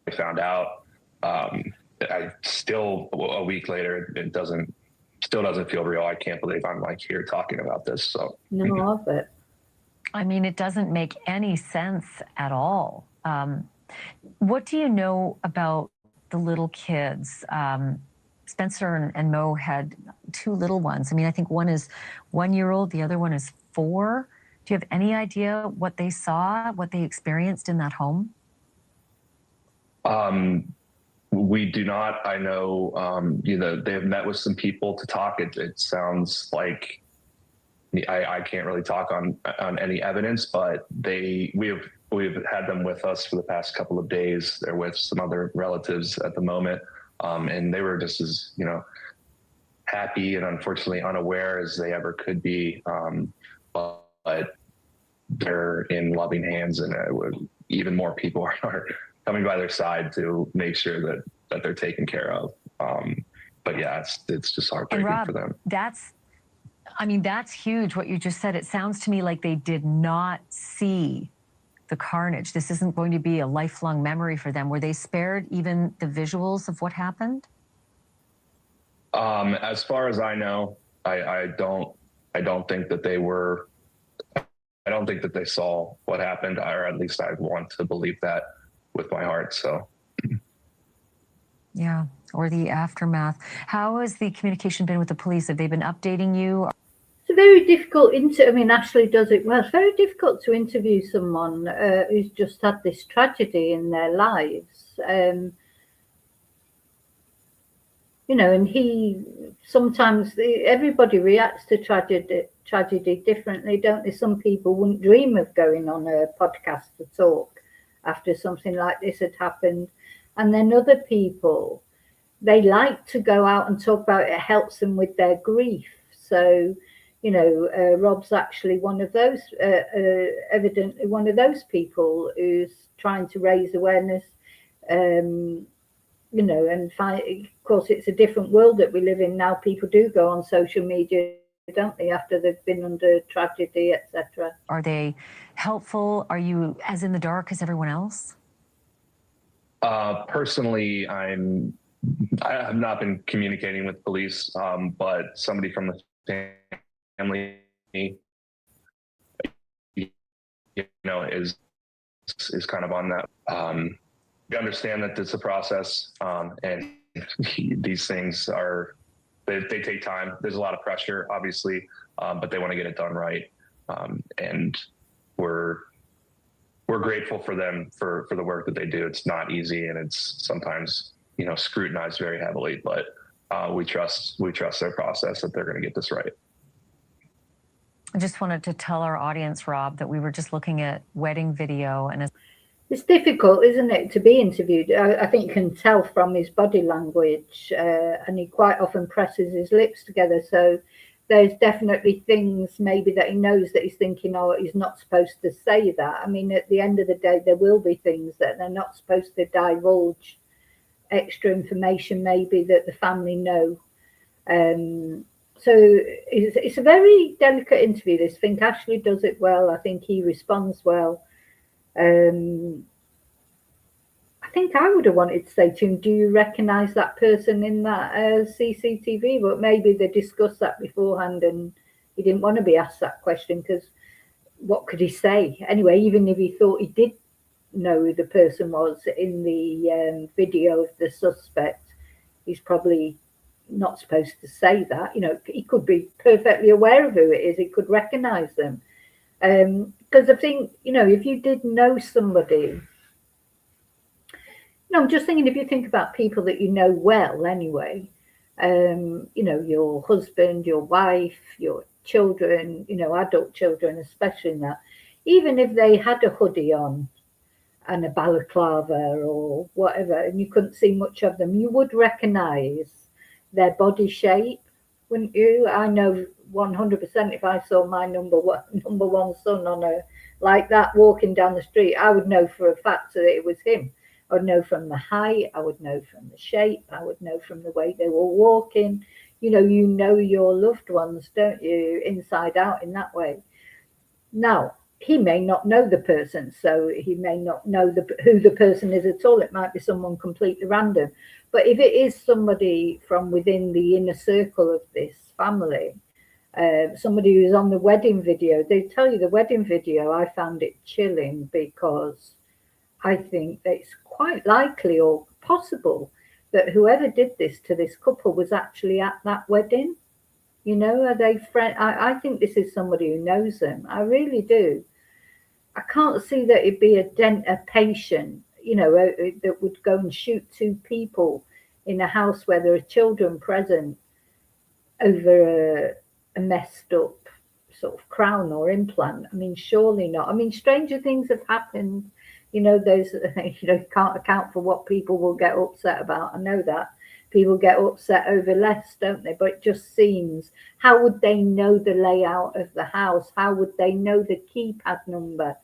I found out, I still, a week later, still doesn't feel real. I can't believe I'm like here talking about this. So no, I bet. I mean, it doesn't make any sense at all. What do you know about the little kids? Spencer and Mo had two little ones. I mean, I think one is 1 year old, the other one is 4. Do you have any idea what they saw, what they experienced in that home? We do not. I know, they have met with some people to talk. It sounds like I can't really talk on any evidence, but we've had them with us for the past couple of days. They're with some other relatives at the moment, and they were just as happy and unfortunately unaware as they ever could be. But they're in loving hands, and even more people are coming by their side to make sure that they're taken care of. But yeah, it's just heartbreaking Rob, for them. That's huge what you just said. It sounds to me like they did not see the carnage. This isn't going to be a lifelong memory for them. Were they spared even the visuals of what happened? As far as I know, I don't think that they were. I don't think that they saw what happened, or at least I want to believe that with my heart. So. Yeah, or the aftermath. How has the communication been with the police? Have they been updating you? It's a very difficult Ashley does it well. It's very difficult to interview someone who's just had this tragedy in their lives. And sometimes everybody reacts to tragedy differently, don't they? Some people wouldn't dream of going on a podcast to talk after something like this had happened. And then other people, they like to go out and talk about it. It helps them with their grief. So, Rob's actually one of those, evidently one of those people who's trying to raise awareness, and find, of course, it's a different world that we live in now. People do go on social media, don't they, after they've been under tragedy, etc. Are they helpful? Are you as in the dark as everyone else? Personally, I have not been communicating with police, but somebody from the family, is kind of on that. We understand that it's a process, and these things they take time. There's a lot of pressure, obviously, but they want to get it done right. And we're we're grateful for them for the work that they do. It's not easy, and it's sometimes, scrutinized very heavily, but we trust their process that they're going to get this right. I just wanted to tell our audience, Rob, that we were just looking at wedding video, and it's difficult, isn't it, to be interviewed? I think you can tell from his body language, and he quite often presses his lips together. So there's definitely things maybe that he knows that he's thinking, oh, he's not supposed to say that. I mean, at the end of the day, there will be things that they're not supposed to divulge, extra information maybe that the family know. So it's a very delicate interview. This. I think Ashley does it well. I think he responds well. I think I would have wanted to say to him, do you recognise that person in that CCTV? But maybe they discussed that beforehand and he didn't want to be asked that question, because what could he say? Anyway, even if he thought he did know who the person was in the video of the suspect, he's probably not supposed to say that. He could be perfectly aware of who it is. He could recognise them. Because I think, if you did know somebody, I'm just thinking, if you think about people that you know well anyway, your husband, your wife, your children, adult children, especially in that, even if they had a hoodie on and a balaclava or whatever, and you couldn't see much of them, you would recognise their body shape, wouldn't you? I know 100% if I saw my number one son on like that walking down the street, I would know for a fact that it was him. I would know from the height, I would know from the shape, I would know from the way they were walking. You know your loved ones, don't you, inside out in that way. Now, he may not know the person, so he may not know who the person is at all. It might be someone completely random. But if it is somebody from within the inner circle of this family, somebody who's on the wedding video, they tell you the wedding video, I found it chilling, because I think that it's quite likely or possible that whoever did this to this couple was actually at that wedding. Are they friends? I think this is somebody who knows them. I really do. I can't see that it'd be a patient, that would go and shoot two people in a house where there are children present over a messed up sort of crown or implant. I mean, surely not. I mean, stranger things have happened. There's, you can't account for what people will get upset about. I know that. People get upset over less, don't they? But it just seems, how would they know the layout of the house? How would they know the keypad number?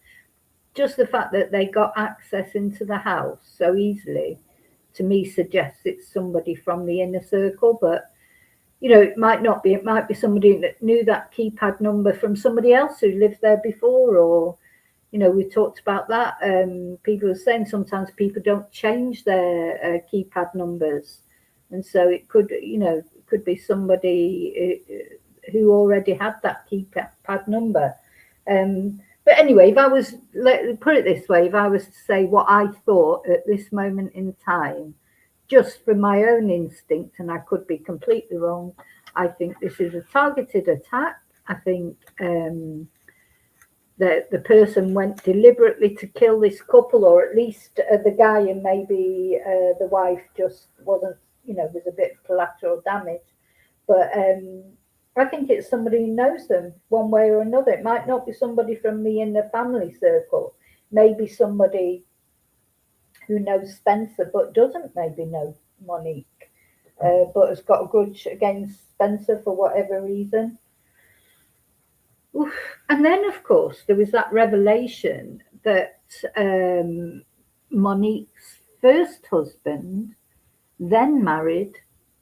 Just the fact that they got access into the house so easily, to me, suggests it's somebody from the inner circle. But, it might not be. It might be somebody that knew that keypad number from somebody else who lived there before, or, we talked about that. People are saying sometimes people don't change their keypad numbers. And so it could be somebody who already had that keypad number. But anyway, if I was, put it this way, if I was to say what I thought at this moment in time, just from my own instinct, and I could be completely wrong, I think this is a targeted attack. I think that the person went deliberately to kill this couple, or at least the guy, and maybe the wife just wasn't, there's a bit of collateral damage. But I think it's somebody who knows them one way or another. It might not be somebody from the inner family circle, maybe somebody who knows Spencer but doesn't maybe know Monique, but has got a grudge against Spencer for whatever reason. Oof. And then, of course, there was that revelation that Monique's first husband then married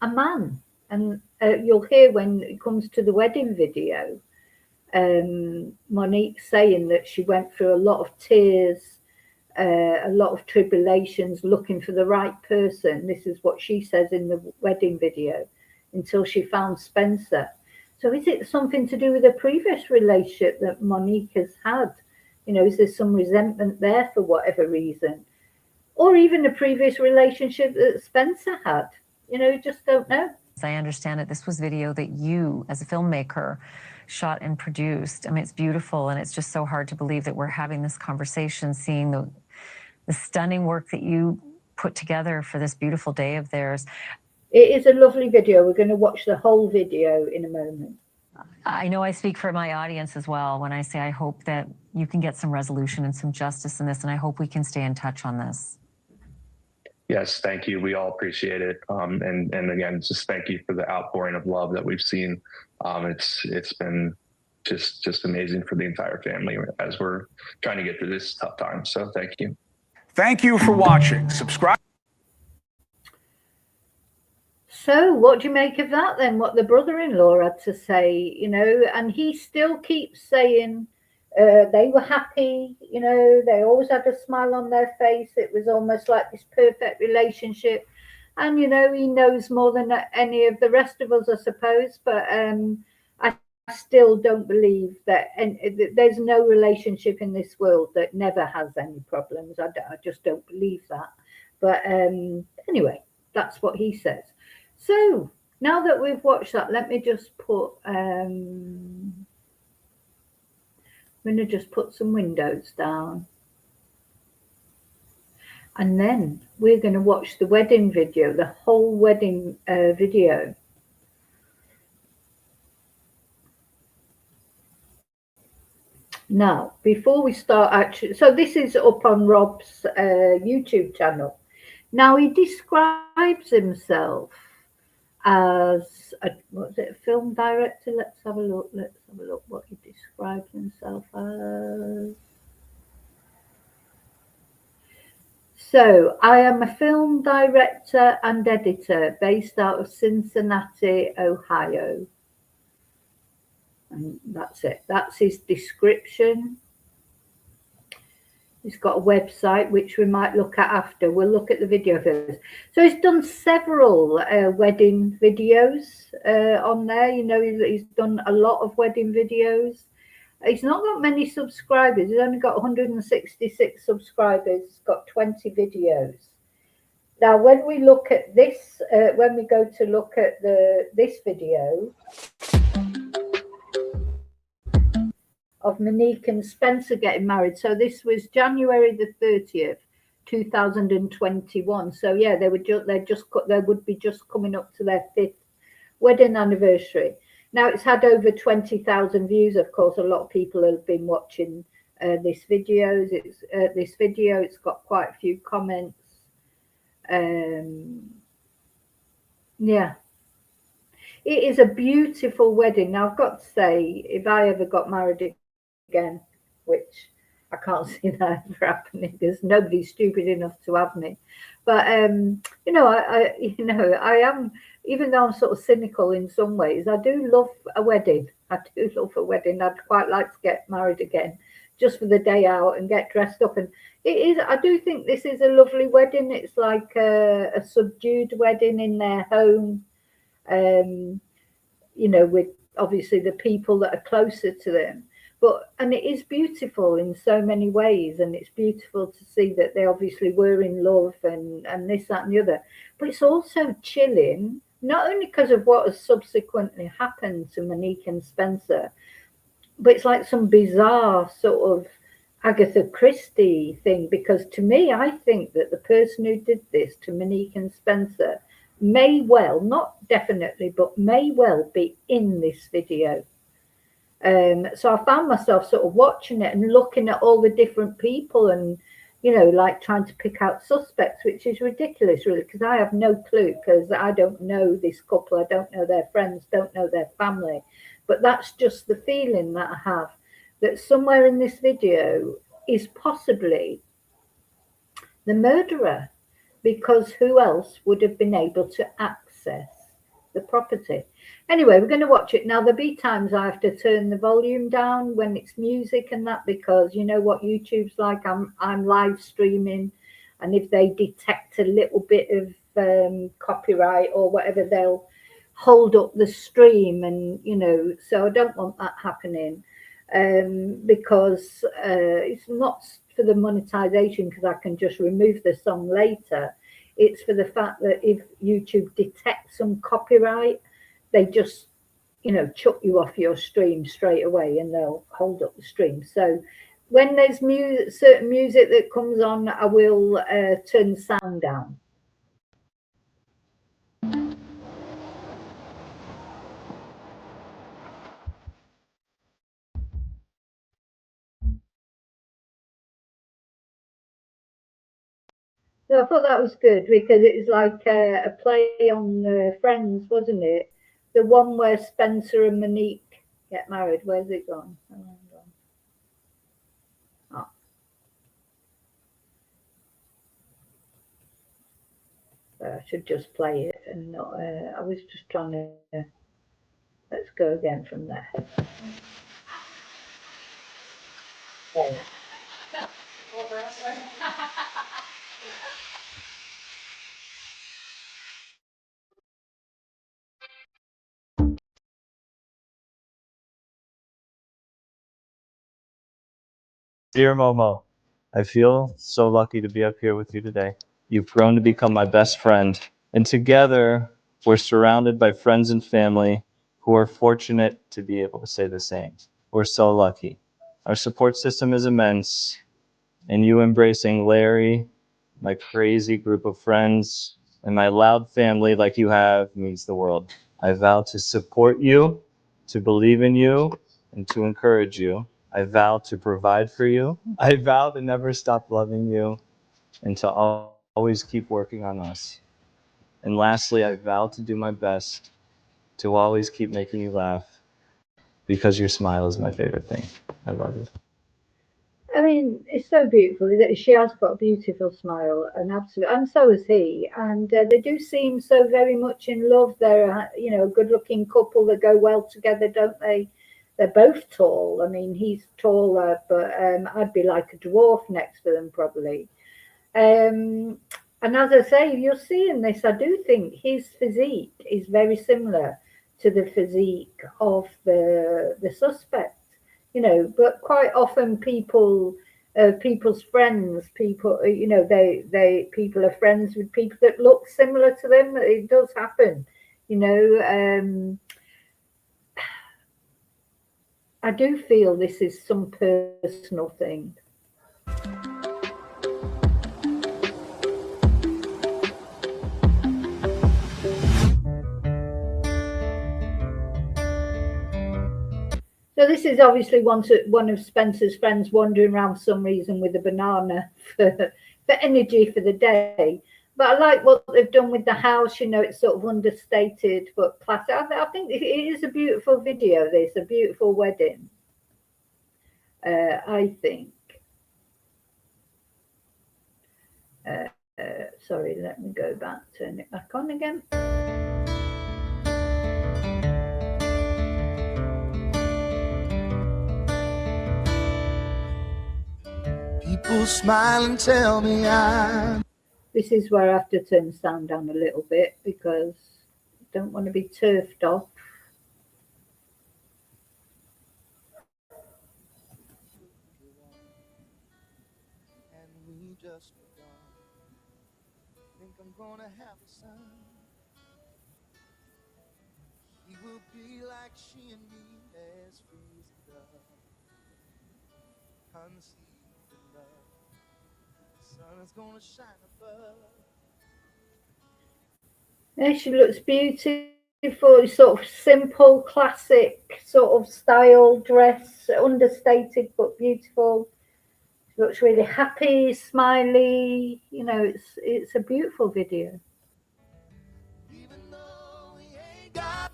a man. And you'll hear when it comes to the wedding video, Monique saying that she went through a lot of tears, a lot of tribulations looking for the right person. This is what she says in the wedding video, until she found Spencer. So is it something to do with a previous relationship that Monique has had? Is there some resentment there for whatever reason? Or even a previous relationship that Spencer had? Just don't know. As I understand it, this was video that you, as a filmmaker, shot and produced. I mean, it's beautiful, and it's just so hard to believe that we're having this conversation, seeing the stunning work that you put together for this beautiful day of theirs. It is a lovely video. We're going to watch the whole video in a moment. I know I speak for my audience as well when I say I hope that you can get some resolution and some justice in this, and I hope we can stay in touch on this. Yes, thank you. We all appreciate it. And again, just thank you for the outpouring of love that we've seen. It's been just amazing for the entire family as we're trying to get through this tough time. So thank you. Thank you for watching. Subscribe. So what do you make of that then, what the brother-in-law had to say, you know? And he still keeps saying they were happy, you know, they always had a smile on their face. It was almost like this perfect relationship. And, you know, he knows more than any of the rest of us, I suppose. But I still don't believe that, and there's no relationship in this world that never has any problems. I just don't believe that. But anyway, that's what he says. So now that we've watched that, let me just put, I'm going to just put some windows down. And then we're going to watch the wedding video, the whole wedding video. Now, before we start, actually, so this is up on Rob's YouTube channel. Now, he describes himself as what's it, a film director. Let's have a look. Let's have a look what he describes himself as. So, I am a film director and editor based out of Cincinnati, Ohio. And that's it. That's his description. He's got a website, which we might look at after. We'll look at the video first. So he's done several wedding videos on there. You know, he's done a lot of wedding videos. He's not got many subscribers. He's only got 166 subscribers. He's got 20 videos. Now, when we look at this, when we go to look at this video of Monique and Spencer getting married. So this was January the 30th, 2021. So yeah, they would be just coming up to their 5th wedding anniversary. Now it's had over 20,000 views. Of course, a lot of people have been watching this video. It's got quite a few comments. Yeah. It is a beautiful wedding. Now, I've got to say, if I ever got married again, which I can't see that ever happening because nobody's stupid enough to have me. But you know, I am, even though I'm sort of cynical in some ways, I do love a wedding. I'd quite like to get married again, just for the day out and get dressed up. And it is. I do think this is a lovely wedding. It's like a subdued wedding in their home. You know, with obviously the people that are closer to them. And it is beautiful in so many ways, and it's beautiful to see that they obviously were in love and this, that, and the other. But it's also chilling, not only because of what has subsequently happened to Monique and Spencer, but it's like some bizarre sort of Agatha Christie thing. Because to me, I think that the person who did this to Monique and Spencer may well, not definitely, but may well be in this video. So I found myself sort of watching it and looking at all the different people and, you know, like trying to pick out suspects, which is ridiculous, really, because I have no clue, because I don't know this couple. I don't know their friends, don't know their family. But that's just the feeling that I have, that somewhere in this video is possibly the murderer, because who else would have been able to access the property? Anyway, we're going to watch it. Now, there'll be times I have to turn the volume down when it's music and that, because you know what YouTube's like. I'm live streaming, and if they detect a little bit of copyright or whatever, they'll hold up the stream, and you know, so I don't want that happening, because it's not for the monetization, because I can just remove the song later. It's for the fact that if YouTube detects some copyright, they just chuck you off your stream straight away, and they'll hold up the stream. So when there's certain music that comes on, I will turn the sound down. So I thought that was good because it was like a play on Friends, wasn't it? The one where Spencer and Monique get married. Where's it gone? Oh. I should just play it and not. I was just trying to. Let's go again from there. There. Dear Momo, I feel so lucky to be up here with you today. You've grown to become my best friend, and together we're surrounded by friends and family who are fortunate to be able to say the same. We're so lucky. Our support system is immense, and you embracing Larry, my crazy group of friends, and my loud family like you have means the world. I vow to support you, to believe in you, and to encourage you. I vow to provide for you. I vow to never stop loving you and to always keep working on us. And lastly, I vow to do my best to always keep making you laugh because your smile is my favorite thing. I love you. I mean, it's so beautiful. She has got a beautiful smile, and so has he. And they do seem so very much in love. They're, a good-looking couple that go well together, don't they? They're both tall. I mean, he's taller, but I'd be like a dwarf next to them probably. And as I say, you'll see in this, I do think his physique is very similar to the physique of the suspect. But quite often people's friends, people are friends with people that look similar to them. It does happen. I do feel this is some personal thing. So this is obviously one of Spencer's friends wandering around for some reason with a banana for energy for the day. But I like what they've done with the house. It's sort of understated but classic. I think it is a beautiful video. This a beautiful wedding. I think. Sorry, let me go back. Turn it back on again. People smile and tell me This is where I have to turn the sound down a little bit because I don't want to be turfed off. and we just begun. Think I'm gonna have a son. He will be like she and me as free as a dove, conceived in love. The sun is gonna shine above. Yeah, she looks beautiful, sort of simple, classic sort of style dress, understated but beautiful. She looks really happy, smiley. It's a beautiful video. Even though we ain't got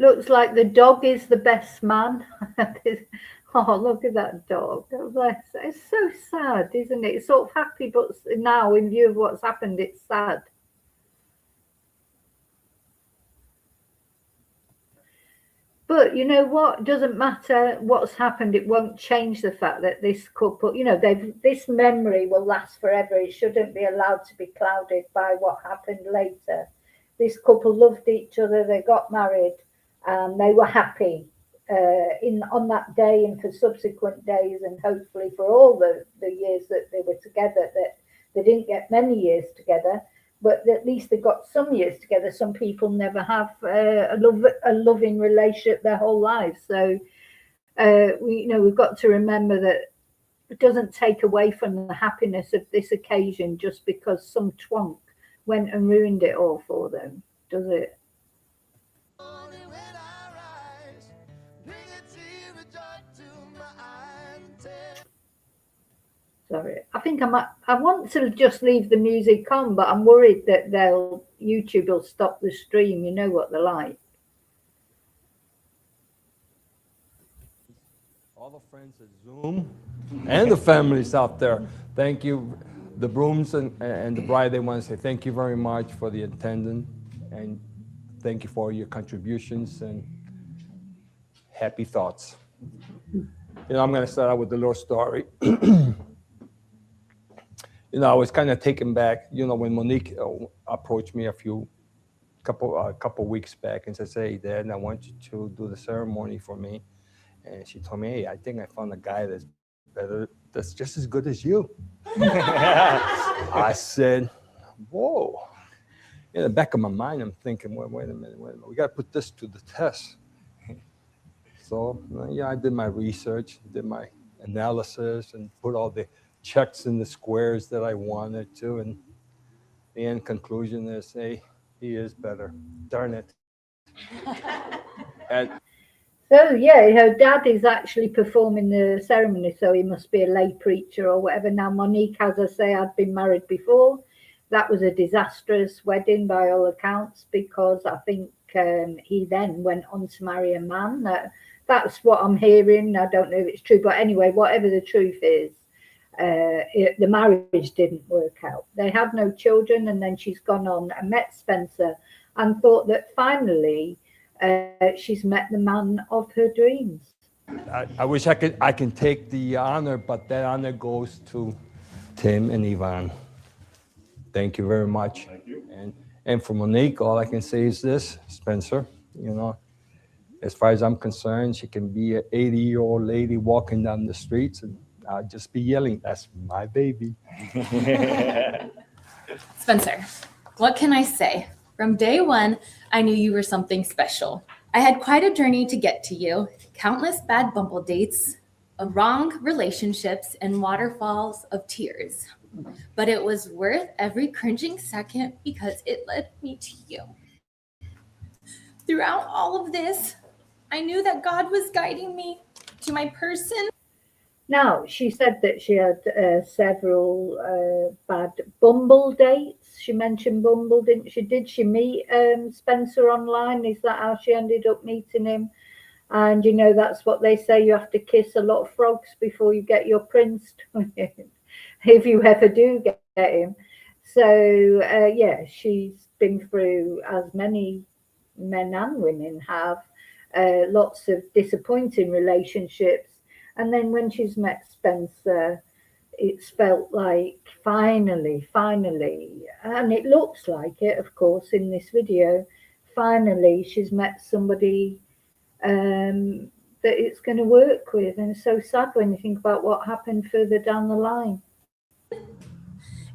Looks like the dog is the best man. Oh, look at that dog. It's so sad, isn't it? It's sort of happy, but now in view of what's happened, it's sad. But you know what? Doesn't matter what's happened. It won't change the fact that this couple, this memory will last forever. It shouldn't be allowed to be clouded by what happened later. This couple loved each other. They got married, and they were happy. on that day and for subsequent days, and hopefully for all the years that they were together, that they didn't get many years together, but at least they got some years together. Some people never have a loving relationship their whole lives. So we've got to remember that it doesn't take away from the happiness of this occasion just because some twonk went and ruined it all for them, does it? Sorry, I think I want to just leave the music on, but I'm worried that YouTube will stop the stream. You know what they're like. All the friends at Zoom and the families out there, thank you. The brooms and the bride, they want to say thank you very much for the attendance and thank you for your contributions and happy thoughts. I'm going to start out with a little story. I was kind of taken back, when Monique approached me a couple weeks back and said, "Hey, Dad, I want you to do the ceremony for me." And she told me, "Hey, I think I found a guy that's just as good as you." I said, "Whoa." In the back of my mind, I'm thinking, wait a minute. We got to put this to the test. So, I did my research, did my analysis, and put all the checks in the squares that I wanted to. And the end conclusion is, hey, he is better. Darn it. So yeah, her dad is actually performing the ceremony, so he must be a lay preacher or whatever. Now Monique, as I say, had been married before. That was a disastrous wedding by all accounts, because I think he then went on to marry a man. That's what I'm hearing. I don't know if it's true, but anyway, whatever the truth is, the marriage didn't work out. They had no children, and then she's gone on and met Spencer and thought that finally she's met the man of her dreams. I wish I can take the honor, but that honor goes to Tim and Yvonne. Thank you very much. Thank you. And for Monique, all I can say is this, Spencer, as far as I'm concerned, she can be an 80-year-old lady walking down the streets and I'll just be yelling, "That's my baby." Spencer, what can I say? From day one, I knew you were something special. I had quite a journey to get to you, countless bad bumble dates, wrong relationships, and waterfalls of tears. But it was worth every cringing second because it led me to you. Throughout all of this, I knew that God was guiding me to my person. Now, she said that she had several bad Bumble dates. She mentioned Bumble, didn't she? Did she meet Spencer online? Is that how she ended up meeting him? And, that's what they say. You have to kiss a lot of frogs before you get your prince, if you ever do get him. So, she's been through, as many men and women have, lots of disappointing relationships. And then when she's met Spencer, it's felt like finally, and it looks like it, of course, in this video, finally she's met somebody that it's going to work with. And it's so sad when you think about what happened further down the line.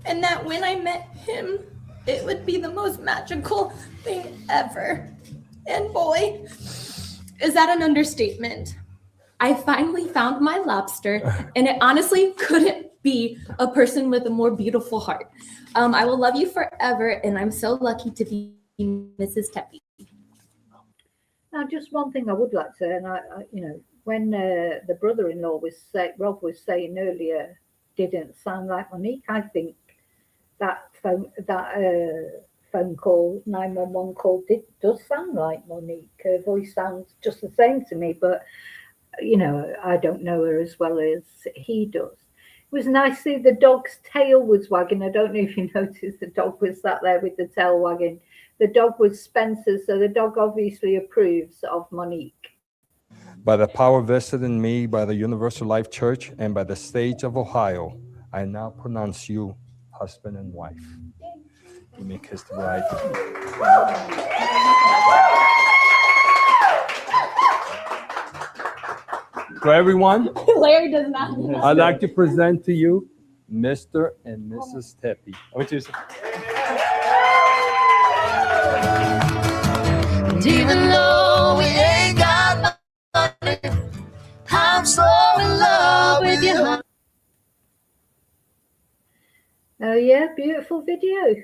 And that when I met him, it would be the most magical thing ever. And boy, is that an understatement. I finally found my lobster, and it honestly couldn't be a person with a more beautiful heart. I will love you forever, and I'm so lucky to be Mrs. Teppy. Now, just one thing I would like to say, and when the brother-in-law Rob was saying earlier, didn't sound like Monique, I think that phone call, 911 call, does sound like Monique. Her voice sounds just the same to me, but I don't know her as well as he does. It was nice to see the dog's tail was wagging. I don't know if you noticed the dog was sat there with the tail wagging. The dog was Spencer, so the dog obviously approves of Monique. By the power vested in me by the Universal Life Church and by the state of Ohio, I now pronounce you husband and wife. You may kiss the bride. So everyone, Larry does not. I'd like to present to you Mr. and Mrs. Tepe. Over to you, sir. And even though we ain't got money, I'm so in love with you. Oh yeah, beautiful video.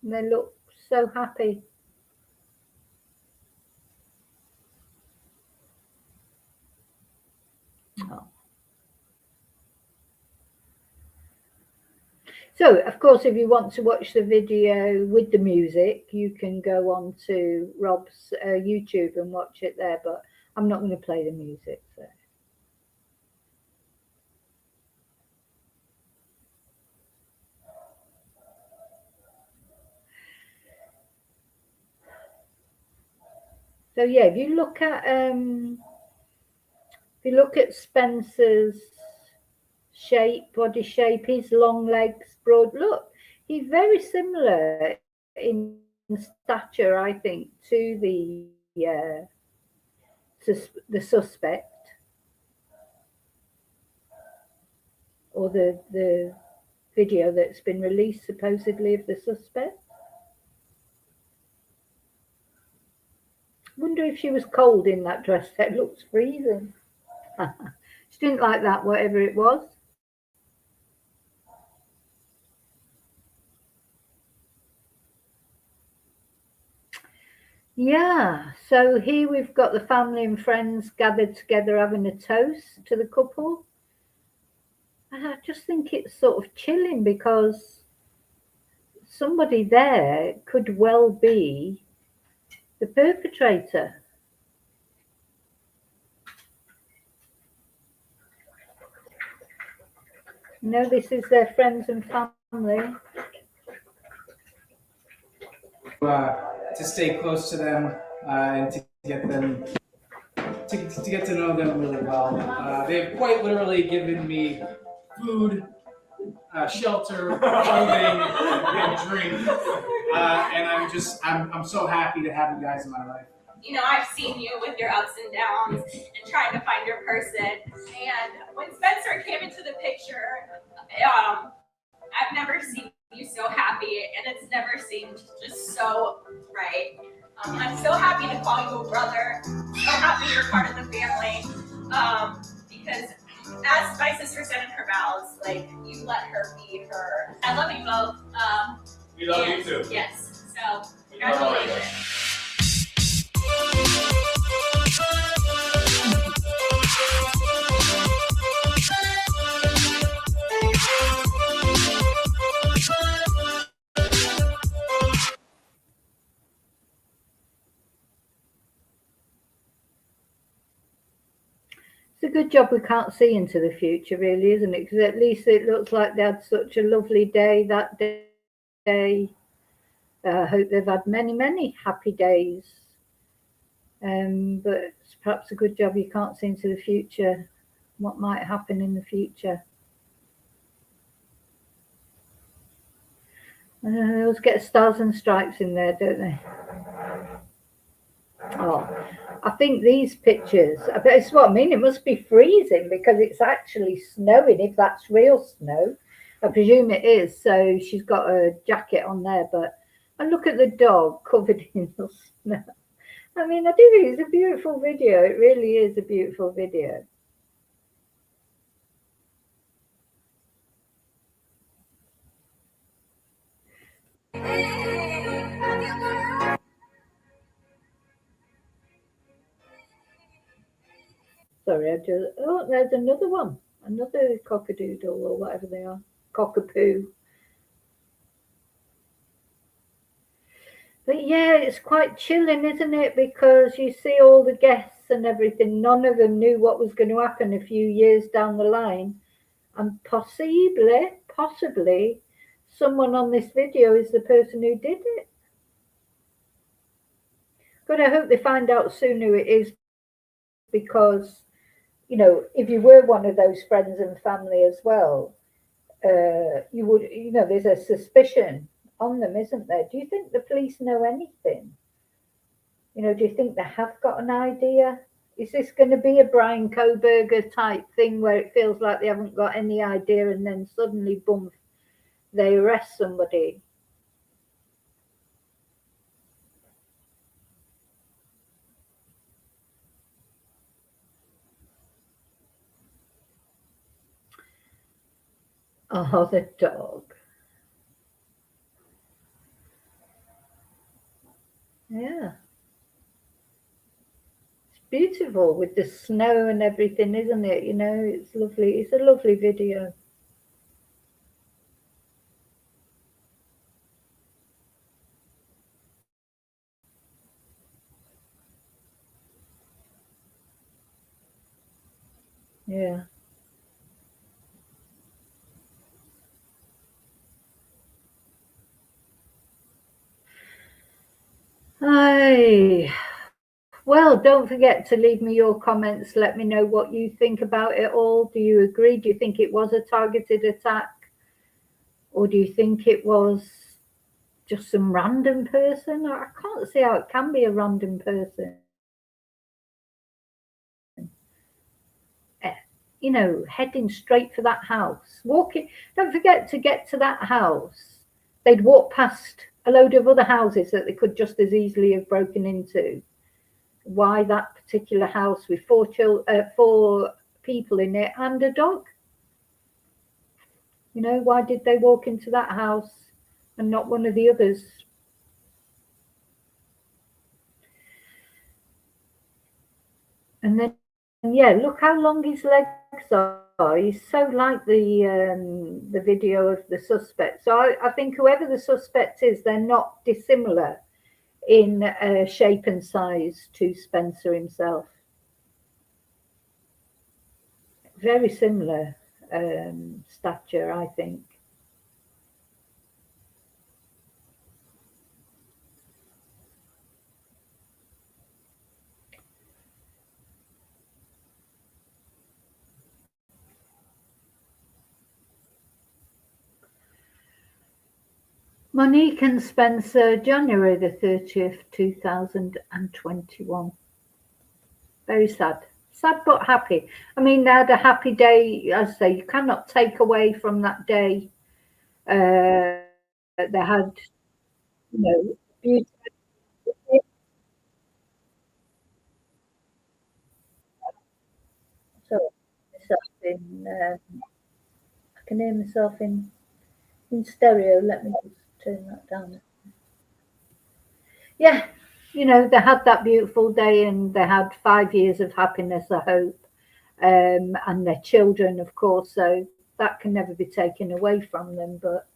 And they look so happy. Oh. So, of course, if you want to watch the video with the music, you can go on to Rob's YouTube and watch it there, but I'm not going to play the music. So yeah, if you look at Spencer's shape, body shape, his long legs, broad look, he's very similar in stature, I think, to the suspect, or the video that's been released supposedly of the suspect. Wonder if she was cold in that dress. That looks freezing. She didn't like that, whatever it was. Yeah, so here we've got the family and friends gathered together having a toast to the couple. And I just think it's sort of chilling because somebody there could well be the perpetrator. No, this is their friends and family. To stay close to them and to get them to get to know them really well. They've quite literally given me food, shelter, clothing, and drink, and I'm so happy to have you guys in my life. You know, I've seen you with your ups and downs and trying to find your person. And when Spencer came into the picture, I've never seen you so happy, and it's never seemed just so right. I'm so happy to call you a brother. So happy you're part of the family. Because as my sister said in her vows, like, you let her be her. I love you both. We love you too. Yes. So congratulations. It's a good job we can't see into the future, really, isn't it? Because at least it looks like they had such a lovely day that day. I hope they've had many, many happy days. But it's perhaps a good job you can't see into the future, what might happen in the future. They always get stars and stripes in there, don't they? Oh, I think these pictures, it's what I mean, it must be freezing because it's actually snowing, if that's real snow. I presume it is, so she's got a jacket on there, but and look at the dog covered in the snow. I mean, I do think it's a beautiful video. It really is a beautiful video. Sorry, oh, there's another one. Another cockadoodle or whatever they are. Cockapoo. But yeah, it's quite chilling, isn't it? Because you see all the guests and everything. None of them knew what was going to happen a few years down the line. And possibly, someone on this video is the person who did it. But I hope they find out soon who it is, because, you know, if you were one of those friends and family as well, you would, you know, there's a suspicion on them, isn't there? Do you think the police know anything? You know, do you think they have got an idea? Is this going to be a Brian Koberger type thing where it feels like they haven't got any idea and then suddenly, boom, they arrest somebody? Oh, the dog. Yeah. It's beautiful with the snow and everything, isn't it? You know, it's lovely. It's a lovely video. Yeah. Hi. Well, don't forget to leave me your comments. Let me know what you think about it all. Do you agree? Do you think it was a targeted attack? Or do you think it was just some random person? I can't see how it can be a random person. You know, heading straight for that house. Walking, don't forget to get to that house. They'd walk past a load of other houses that they could just as easily have broken into. Why that particular house with four people in it and a dog? You know, why did they walk into that house and not one of the others? And then, yeah, look how long his legs are. He's so like the video of the suspect. So I think whoever the suspect is, they're not dissimilar in shape and size to Spencer himself. Very similar stature, I think. Monique and Spencer, January the 30th, 2021. Very sad. Sad but happy. I mean, they had a happy day. As I say, you cannot take away from that day. They had, you know, beautiful. So, myself in, I can hear myself in stereo. Let me just turn that down. Yeah, you know, they had that beautiful day and they had 5 years of happiness, I hope, and their children, of course. So that can never be taken away from them. But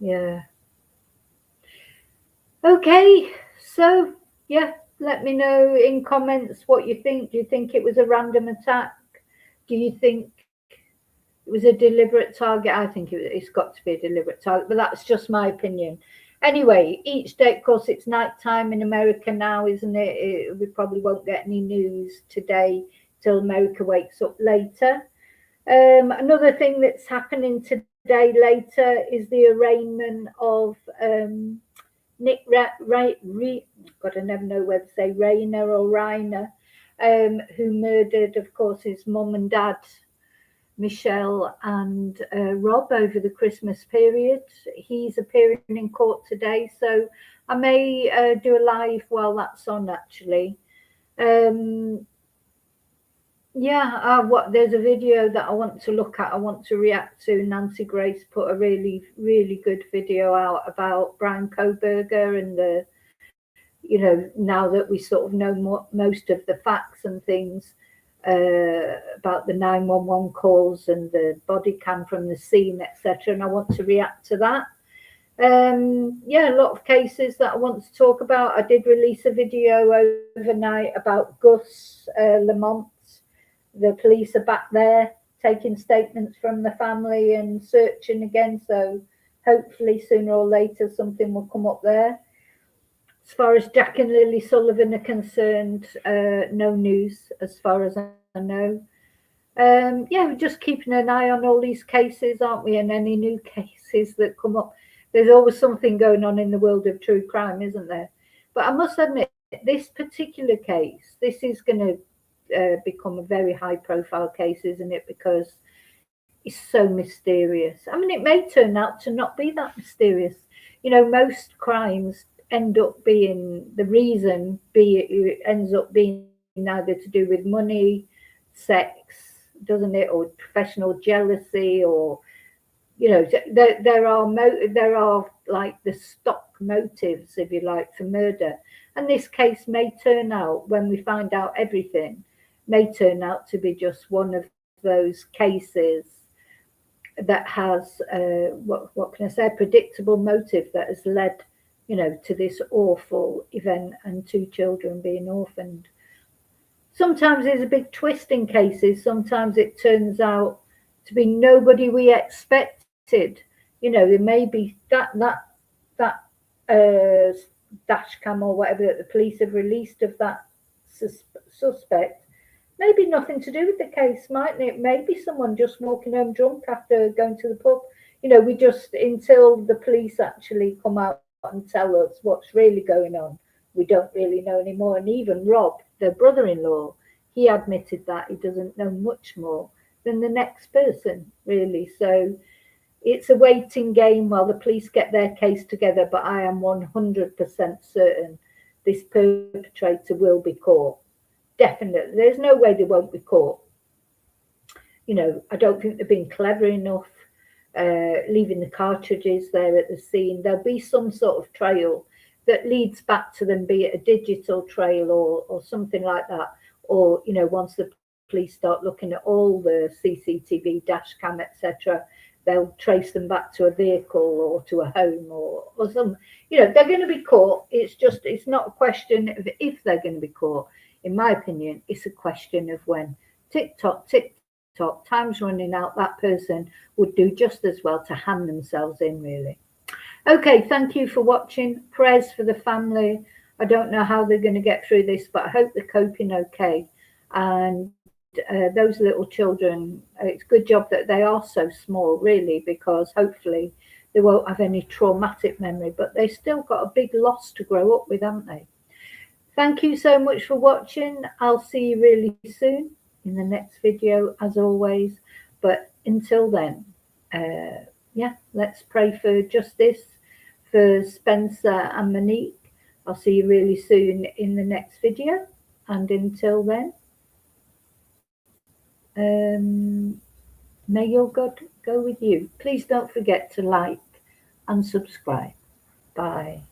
yeah. Okay, so yeah, let me know in comments what you think. Do you think it was a random attack? Do you think it was a deliberate target? I think it's got to be a deliberate target, but that's just my opinion. Anyway, each day, of course, it's night time in America now, isn't it? We probably won't get any news today till America wakes up later. Another thing that's happening today later is the arraignment of Nick God, I never know whether to say Rayner or Reiner, who murdered, of course, his mum and dad, Michelle and Rob, over the Christmas period. He's appearing in court today, so I may do a live while that's on, actually. Yeah, there's a video that I want to look at, I want to react to. Nancy Grace put a really, really good video out about Brian Koberger and the, you know, now that we sort of know most of the facts and things about the 911 calls and the body cam from the scene, etc. And I want to react to that. Yeah, a lot of cases that I want to talk about. I did release a video overnight about Gus Lamont. The police are back there taking statements from the family and searching again. So hopefully sooner or later something will come up there. As far as Jack and Lily Sullivan are concerned, no news as far as I know. Yeah, we're just keeping an eye on all these cases, aren't we? And any new cases that come up. There's always something going on in the world of true crime, isn't there? But I must admit, this particular case, this is going to become a very high profile case, isn't it? Because it's so mysterious. I mean, it may turn out to not be that mysterious. You know, most crimes end up being, the reason it ends up being either to do with money, sex, doesn't it, or professional jealousy, or you know, there are like the stock motives, if you like, for murder. And this case may turn out, when we find out everything, may turn out to be just one of those cases that has what can I say, a predictable motive that has led, you know, to this awful event and 2 children being orphaned. Sometimes there's a big twist in cases. Sometimes it turns out to be nobody we expected. You know, there may be that dash cam or whatever that the police have released of that suspect. Maybe nothing to do with the case, mightn't it? Maybe someone just walking home drunk after going to the pub. You know, we just, until the police actually come out and tell us what's really going on, we don't really know anymore. And even Rob, the brother-in-law, he admitted that he doesn't know much more than the next person, really. So it's a waiting game while the police get their case together, but I am 100% certain this perpetrator will be caught. Definitely. There's no way they won't be caught. You know, I don't think they've been clever enough leaving the cartridges there at the scene. There'll be some sort of trail that leads back to them, be it a digital trail or something like that. Or, you know, once the police start looking at all the CCTV, dash cam, etc., they'll trace them back to a vehicle or to a home or some, you know, they're going to be caught. It's not a question of if they're going to be caught. In my opinion, it's a question of when. Tick tock, time's running out. That person would do just as well to hand themselves in, really. Okay, thank you for watching. Prayers for the family. I don't know how they're going to get through this, but I hope they're coping okay. And those little children, it's a good job that they are so small, really, because hopefully they won't have any traumatic memory, but they've still got a big loss to grow up with, haven't they? Thank you so much for watching. I'll see you really soon in the next video, as always. But until then, yeah, let's pray for justice for Spencer and Monique. I'll see you really soon in the next video. And until then, may your God go with you. Please don't forget to like and subscribe. Bye.